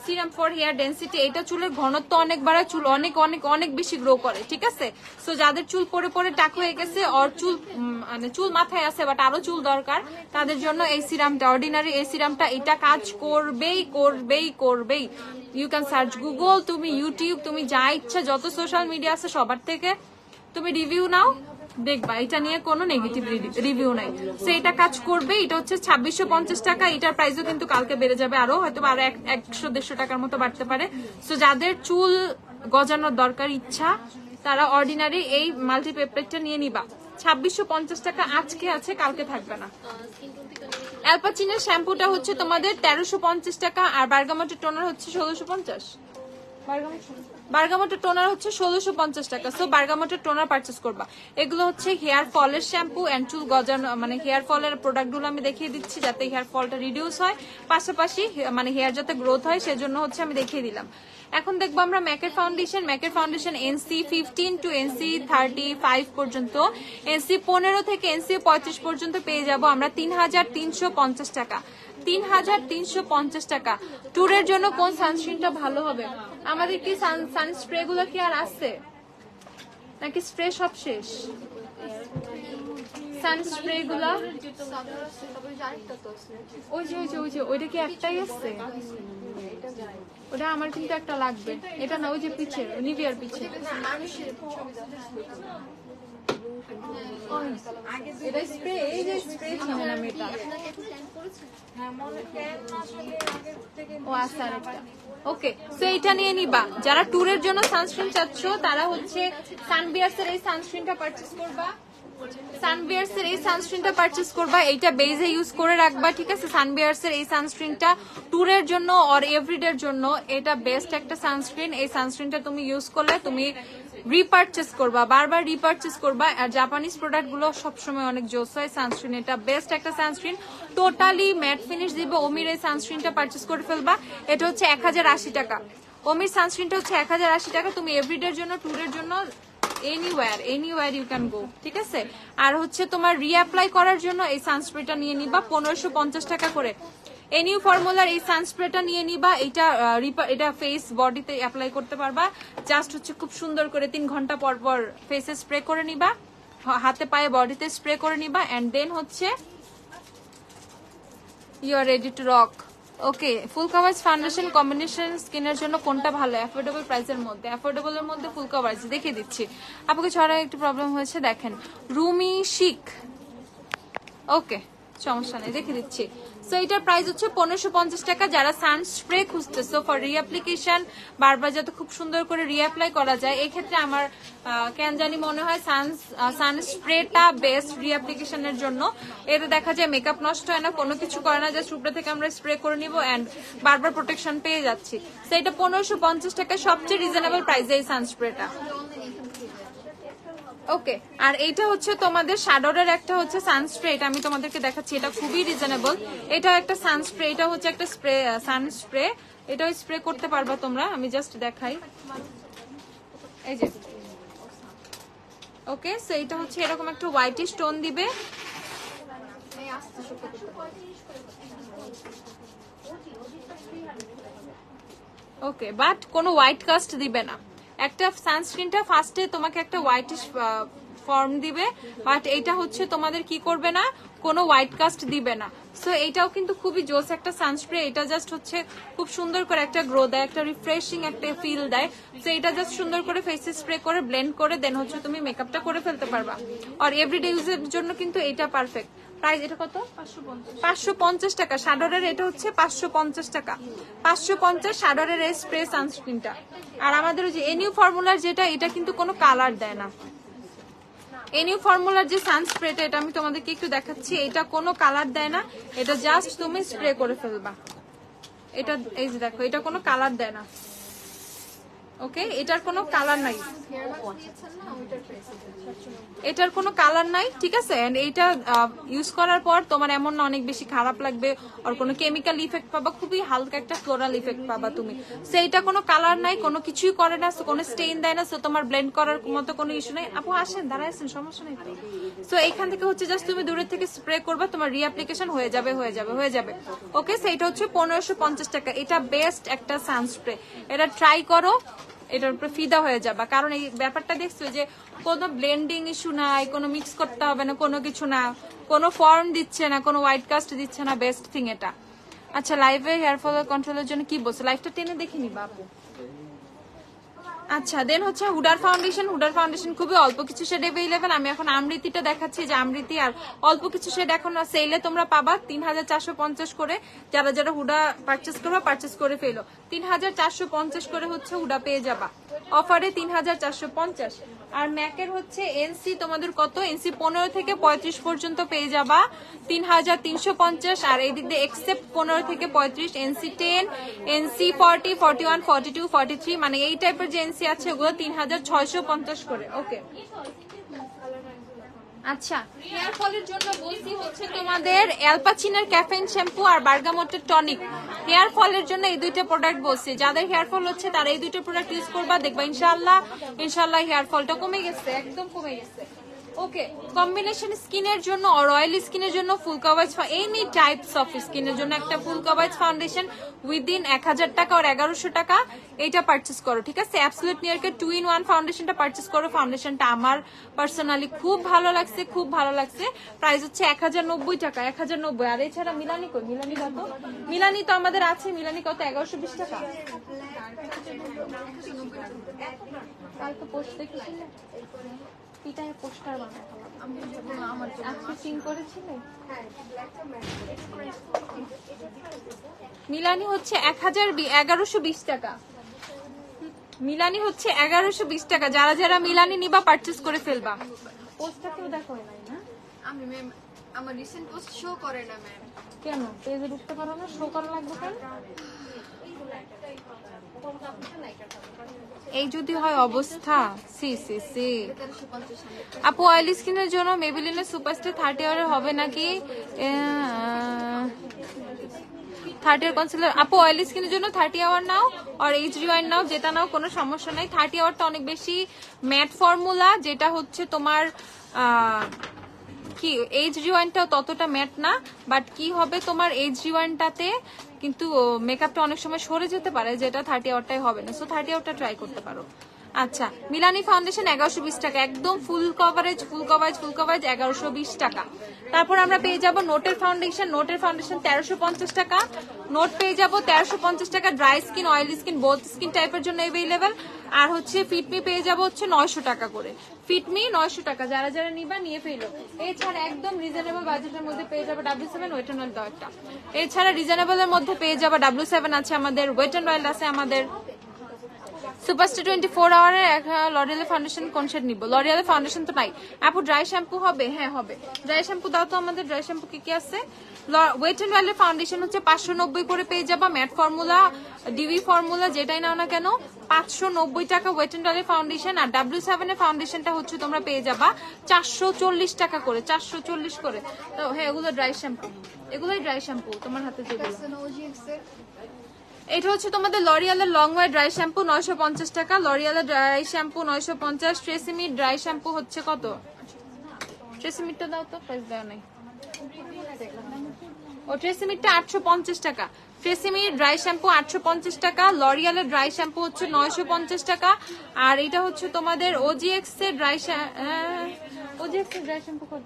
serum for hair density. এটা চুলের ঘনত্ব অনেক বাড়ায়, চুল অনেক অনেক অনেক বেশি গ্রো করে, ঠিক আছে? সো যাদের চুল পড়ে পড়ে টাক হয়ে গেছে, আর চুল মানে চুল মাথায় আছে বাট আরো চুল দরকার, তাদের জন্য এই সিরামটা, অর্ডিনারি এই সিরামটা, এটা কাজ করবেই করবেই করবেই। ইউ ক্যান সার্চ গুগল, তুমি ইউটিউব, তুমি যা ইচ্ছা যত সোশ্যাল মিডিয়া আছে সবার থেকে তুমি রিভিউ নাও, দেখবা এটা নিয়ে কোনো নেগেটিভ রিভিউ নাই। সো এটা কাজ করবে। এটা হচ্ছে 2650 টাকা। এটার প্রাইসও কিন্তু কালকে বেড়ে যাবে, আরো হয়তো আরো 100-150 টাকার মতো বাড়তে পারে। সো যাদের চুল গজানোর দরকার ইচ্ছা, তারা অর্ডিনারি এই মাল্টিপেপটাইডটা নিয়ে নিবা। 2650 টাকা আজকে আছে, কালকে থাকবে না। অ্যালপাচিনের শ্যাম্পুটা হচ্ছে তোমাদের 1350 টাকা, আর বার্গামোটের টোনার হচ্ছে 1650। বার্গামোটের টোনার হচ্ছে 1650 টাকা। সো বার্গামোটের টোনার পারচেস করবা। এগুলো হচ্ছে হেয়ার ফলের শ্যাম্পু এন্ড চুল গজানো, মানে হেয়ার ফলের প্রোডাক্টগুলো আমি দেখিয়ে দিচ্ছি যাতে হেয়ার ফলটা রিডিউস হয়, পাশাপাশি মানে হেয়ার যাতে গ্রোথ হয় সেজন্য হচ্ছে আমি দেখিয়ে দিলাম। এখন দেখবো আমরা ম্যাকের ফাউন্ডেশন। ম্যাকের ফাউন্ডেশন NC 15 টু NC 35 পর্যন্ত, NC 15 থেকে NC 35 পর্যন্ত পেয়ে যাব আমরা 3350 টাকা। 3350 টাকা। ট্যুরের জন্য কোন সানস্ক্রিনটা ভালো হবে? আমাদের কি সানস্প্রে গুলো কি আর আছে নাকি স্প্রে সব শেষ? সানস্প্রে গুলা ওই যে ওইটা কি একটাই আছে? ওটা আমার কিন্তু একটা লাগবে। এটা না, ওই যে পিছে নিভিয়ার পিছে, এটা স্প্রে, এই যে স্প্রে ছিল না মেটা। ও আচ্ছা, আরেকটা, ওকে। সো এটা নিয়ে নিবা। যারা ট্যুরের জন্য সানস্ক্রিন চাচ্ছ তারা হচ্ছে সানবিয়ার্স এর এই সানস্ক্রিনটা পারচেজ করবা। সানবিয়ার্স এর এই সানস্ক্রিনটা পারচেজ করবা, এইটা বেজে ইউজ করে রাখবা, ঠিক আছে? সানবিয়ার্স এর এই সানস্ক্রিনটা ট্যুরের জন্য আর এভরিডের জন্য এটা বেস্ট একটা সানস্ক্রিন। এই সানস্ক্রিনটা তুমি ইউজ করলে তুমি রিপারচেস করবা, বারবার রিপারচেস করবা। আর জাপানিজ প্রোডাক্ট গুলো সবসময় অনেক জোস হয়। সানস্ক্রিন এটা বেস্ট একটা সানস্ক্রিন, টোটালি ম্যাট ফিনিশ দিবে। ওমির এই সানস্ক্রিনটা পারচেস করে ফেলবা। এটা হচ্ছে 1080 টাকা। ওমির সানস্ক্রিনটা হচ্ছে 1080 টাকা। তুমি এভরিডের জন্য, ট্যুরের জন্য, এনিওয়্যার ইউ ক্যান গো, ঠিক আছে? আর হচ্ছে তোমার রিঅ্যাপ্লাই করার জন্য এই সানস্প্রেটা নিয়ে নিবা 1550 টাকা করে। এনিউ ফর্মুলার এই সানস্প্রেটা নিয়ে নিবা। এটা ফেস বডিতে অ্যাপ্লাই করতে পারবা। জাস্ট হচ্ছে খুব সুন্দর করে 3 ঘন্টা পর পর ফেসে স্প্রে করে নিবা, হাতে পায়ে বডিতে স্প্রে করে নিবা। এন্ড দেন হচ্ছে you are ready to rock. Okay, full coverage foundation combination স্কিনের জন্য কোনটা ভালো অ্যাফোর্ডেবল প্রাইসের মধ্যে? অ্যাফোর্ডেবলের মধ্যে ফুল কাভারেজ দেখিয়ে দিচ্ছি। আপনাকে ছড়া একটু প্রবলেম হয়েছে, দেখেন রুমি শিক। ওকে, সমস্যা নেই, দেখে দিচ্ছি। সো এটার প্রাইস হচ্ছে 1550 টাকা। যারা সানস্প্রে খুঁজতেছো ফর রিঅ্যাপ্লিকেশন, বারবার যাতে খুব সুন্দর করে রিঅ্যাপ্লাই করা যায়, এই ক্ষেত্রে আমার কেন জানি মনে হয় সানস্প্রেটা বেস্ট রিঅ্যাপ্লিকেশনের জন্য। এতে দেখা যায় মেকআপ নষ্ট হয় না, কোনো কিছু করে না, জাস্ট উপরে থেকে আমরা স্প্রে করে নিব অ্যান্ড বারবার প্রোটেকশন পেয়ে যাচ্ছি। সো এটা 1550 টাকা সবচেয়ে রিজনেবল প্রাইসে এই সানস্প্রেটা। ওকে, আর এইটা হচ্ছে তোমাদের শ্যাডোরের একটা হচ্ছে সানস্প্রে, এটা আমি তোমাদেরকে দেখাচ্ছি, এটা খুবই রিজনেবল। এটা একটা সানস্প্রে, এটা হচ্ছে একটা স্প্রে সানস্প্রে, এটাও স্প্রে করতে পারবা তোমরা, আমি জাস্ট দেখাই, এই যে। ওকে, সো এটা হচ্ছে এরকম একটা হোয়াইটিশ টোন দিবে। ওকে, বাট কোনো হোয়াইট কাস্ট দিবে না। একটা সানস্ক্রিনটা ফার্স্টে তোমাকে একটা হোয়াইটিশ ফর্ম দিবে, বাট এটা হচ্ছে তোমাদের কি করবে না, কোনো হোয়াইট কাস্ট দিবে না। সো এটাও কিন্তু খুবই জোস একটা সানস্প্রে। এটা জাস্ট হচ্ছে খুব সুন্দর করে একটা গ্রো দেয়, একটা রিফ্রেশিং একটা ফিল দেয়। সো এটা জাস্ট সুন্দর করে ফেসে স্প্রে করে ব্লেন্ড করে দেন হচ্ছে তুমি মেকআপটা করে ফেলতে পারবা। আর এভরিডে ইউজের জন্য কিন্তু এটা পারফেক্ট। প্রাইস এটা কত? 550 টাকা শ্যাডোরের। এটা হচ্ছে 550 টাকা, 550 শ্যাডোরের এই স্প্রে সানস্ক্রিনটা। আর আমাদের ওই যে এনিউ ফর্মুলার যেটা, এটা কিন্তু কোনো কালার দেয় না। এনিউ ফর্মুলার যে সানস্প্রেটা, এটা আমি তোমাদেরকে একটু দেখাচ্ছি, এটা কোনো কালার দেয় না, এটা জাস্ট তুমি স্প্রে করে ফেলবা। এটা এই যে দেখো, এটা কোনো কালার দেয় না। ওকে, এটার কোনো কালার নাই, এটার কোনো কালার নাই, ঠিক আছে। এন্ড এইটা ইউজ করার পর তোমার এমন না অনেক বেশি খারাপ লাগবে, আর কোনো কেমিক্যাল ইফেক্ট পাবা, খুবই হালকা একটা ফ্লোরাল ইফেক্ট পাবা তুমি। সো এটা কোনো কালার নাই, কোনো কিছুই করে না, কোনো স্টেইন দেয় না। সো তোমার ব্লেন্ড করার মতো কোনো ইস্যু নাই। আপু আসেন, দাঁড়ায় আসেন, সমস্যা নেই। সো এইখান থেকে হচ্ছে জাস্ট তুমি দূরের থেকে স্প্রে করবা, তোমার রিঅ্যাপ্লিকেশন হয়ে যাবে, হয়ে যাবে, হয়ে যাবে। ওকে, সো এটা হচ্ছে 1550 টাকা। এটা বেস্ট একটা সানস্প্রে, এটা ট্রাই করো, এটার উপরে ফিদা হয়ে যাবা। কারণ এই ব্যাপারটা দেখছো যে কোনো ব্লেন্ডিং ইস্যু নাই, কোনো মিক্স করতে হবে না, কোনো কিছু না, কোনো ফর্ম দিচ্ছে না, কোনো হোয়াইট কাস্ট দিচ্ছে না, বেস্ট থিং এটা। আচ্ছা, লাইভে হেয়ার ফল কন্ট্রোলের জন্য কি বলছে? লাইভটা টেনে দেখিনি বাপু। আচ্ছা, দেন হচ্ছে হুডার ফাউন্ডেশন। হুডার ফাউন্ডেশন খুবই অল্প কিছু শেড अवेलेबल। আমি এখন আমৃতিটা দেখাচ্ছি, যে আমৃতি আর অল্প কিছু শেড এখন সেলে তোমরা পাবা 3450 করে। যারা যারা হুডা পারচেজ করবা, পারচেজ করে ফেলো। 3450 করে হচ্ছে হুডা পেয়ে যাবা অফারে, 3450। আর ম্যাকের হচ্ছে এনসি তোমাদের কত? এনসি 15 থেকে 35 পর্যন্ত পেয়ে যাবা 3350। আর এই দিক দিয়ে এক্সেপ্ট 15 থেকে 35, এনসি 10, এনসি 40, 41, 42, 43, মানে এই টাইপের যে এনসি আছে ওগুলো 3650 করে। ওকে, আচ্ছা, হেয়ার ফলের জন্য বলছি হচ্ছে তোমাদের অ্যালপাচিনের ক্যাফেইন শ্যাম্পু আর বার্গামোটের টনিক। হেয়ার ফলের জন্য এই দুইটা প্রোডাক্ট বলছি। যাদের হেয়ার ফল হচ্ছে তারা এই দুইটা প্রোডাক্ট ইউজ করবা, দেখবা ইনশাআল্লাহ ইনশাআল্লাহ হেয়ার ফলটা কমে গেছে, একদম কমে গেছে। ওকে, কম্বিনেশন স্কিনের জন্য আর অয়েলি স্কিনের জন্য full coverage, any types of স্কিনের জন্য একটা ফুল কাভারেজ ফাউন্ডেশন উইদিন 1000 টাকা আর 1100 টাকা এটা পারচেজ করো, ঠিক আছে। অ্যাবসলিউট নিয়ারকে 2-in-1 ফাউন্ডেশনটা পারচেজ করো। ফাউন্ডেশনটা আমার পার্সোনালি খুব ভালো লাগছে, খুব ভালো লাগছে। প্রাইস হচ্ছে 1090 টাকা, 1090। আর এছাড়া মিলানি কই? মিলানি কত? মিলানি তো আমাদের আছে, মিলানি কত? 1120 টাকা। কালকে পোস্ট দেখেছিলে? পিটায় পোস্টার মিলানি হচ্ছে 1120 টাকা। মিলানি হচ্ছে 1120 টাকা। যারা যারা মিলানি নিবা পারচেজ করে ফেলবা। পোস্টটা কেউ দেখো নাই না? আমি ম্যাম আমার রিসেন্ট পোস্ট শো করে না ম্যাম। কেন পেজে ঢুকতে পারো না? শো করা লাগবে কেন? এই যদি হয় অবস্থা, সি সি সি। আপু অয়েলি স্কিনের জন্য মেবেলিনের সুপারস্টার 30 আওয়ারের হবে নাকি? 30 আওয়ার কনসিলার। আপু অয়েলি স্কিনের জন্য 30 আওয়ার নাও আর এইচ রিওয়াইন্ড নাও, যেটা নাও কোনো সমস্যা নাই। 30 আওয়ারটা অনেক বেশি ম্যাট ফর্মুলা, যেটা হচ্ছে তোমার কি এইচ রিওয়াইন্ডটাও ততটা ম্যাট না। বাট কি হবে তোমার এইচ রিওয়াইন্ডটাতে কিন্তু মেকআপটা অনেক সময় সরে যেতে পারে, যেটা 30 আওয়ারটাই হবে না। সো 30 আওয়ারটা ট্রাই করতে পারো। আচ্ছা মিলানি ফাউন্ডেশন 1120 টাকা, একদম ফুল কভারেজ 1120 টাকা। তারপর আমরা পেয়ে যাব নোটের ফাউন্ডেশন 1350 টাকা। নোট পেয়ে যাব 1350 টাকা, dry skin oily skin both skin টাইপের জন্য অ্যাভেলেবেল। আর হচ্ছে ফিটমি পেয়ে যাব হচ্ছে 900 টাকা করে, ফিটমি 900 টাকা, যারা যারা নিবা নিয়ে ফেলো। এছাড়া একদম রিজনেবল বাজেটের মধ্যে পেয়ে যাবে W7 ওয়েট এন্ড অয়েল দেওয়াটা। এছাড়া রিজনেবলের মধ্যে পেয়ে যাবে W7 আছে আমাদের, ওয়েট এন্ড অয়েল আছে আমাদের। সুপারস্টার 24 আওয়ারের লরিয়ালের ফাউন্ডেশন কোন শেড নিব? লরিয়ালের ফাউন্ডেশন তো নাই আপু, ড্রাই শ্যাম্পু হবে? হ্যাঁ হবে, ড্রাই শ্যাম্পু দাও তো আমাদের। ড্রাই শ্যাম্পু কি কি আছে? ওয়েট এন্ড অয়েলের ফাউন্ডেশন হচ্ছে 590 করে পেয়ে যাবা, ম্যাট ফর্মুলা ডিভি ফর্মুলা যেটাই নাও না কেন 590 টাকা ওয়েট এন্ড অয়েলের ফাউন্ডেশন। আর W7 এর ফাউন্ডেশনটা হচ্ছে তোমরা পেয়ে যাবা 440 টাকা করে, 440 করে। তো হ্যাঁ এগুলো ড্রাই শ্যাম্পু, এগুলোই ড্রাই শ্যাম্পু তোমার হাতে যেগুলো। এটা হচ্ছে তোমাদের লরিয়ালের লং ওয়ে ড্রাই শ্যাম্পু 950 টাকা, লরিয়ালের ড্রাই শ্যাম্পু 950। ট্রেসিমির ড্রাই শ্যাম্পু হচ্ছে কত? ট্রেসিমিরটা দাও তো, প্রাইস দেওয়া নাই। ও ট্রেসিমিরটা 850 টাকা, ট্রেসিমির ড্রাই শ্যাম্পু 850 টাকা, লরিয়ালের ড্রাই শ্যাম্পু হচ্ছে 950 টাকা। আর এটা হচ্ছে তোমাদের OGX এর ড্রাই শ্যাম্পু কত?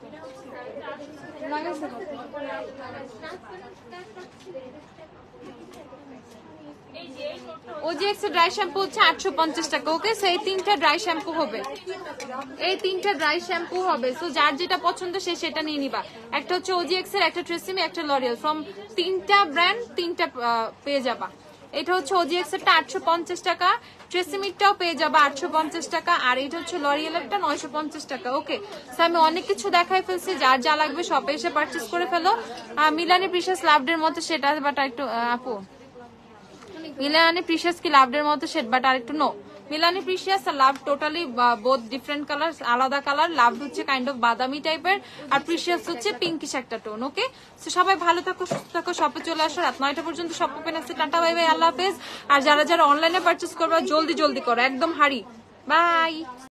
OGX এর ড্রাই শ্যাম্পু হচ্ছে 850 টাকা। ওকে, সেই তিনটা ড্রাই শ্যাম্পু হবে, এই তিনটা ড্রাই শ্যাম্পু হবে। সো যার যেটা পছন্দ সে সেটা নিয়ে নিবা। একটা হচ্ছে OGX এর, একটা ট্রেসিমি, একটা লরিয়াল, ফ্রম তিনটা ব্র্যান্ড তিনটা পেয়ে যাবা। এটা হচ্ছে OGX এরটা 850 টাকা, ট্রেসিমিরটাও পেয়ে যাবা 850 টাকা, আর এটা হচ্ছে লরিয়ালেরটা 950 টাকা। ওকে, সো আমি অনেক কিছু দেখাই ফেলছি, যার যা লাগবে শপে এসে পারচেজ করে ফেলো। মিলানি প্রিশাস লাভডের মতো সেটা, বাট একটু আপু মিলানি প্রিশিয়াস কি লাভডের মতো শেড, বাট আর একটু নো। মিলানি প্রিশিয়াস আর লাভ টোটালি বোথ ডিফারেন্ট কালার, আলাদা কালার। লাভ হচ্ছে কাইন্ড অফ বাদামি টাইপের, আর প্রিশিয়াস হচ্ছে পিঙ্কিশ একটা টোন। ওকে, তো সবাই ভালো থাকো, সুস্থ থাকো, শপে চলে আসো। রাত 9টা পর্যন্ত শপ ওপেন আছে। টাটা বাই বাই, আল্লাহ হাফেজ। আর যারা যারা অনলাইনে পারচেস করবা জলদি জলদি করো, একদম হারি। বাই।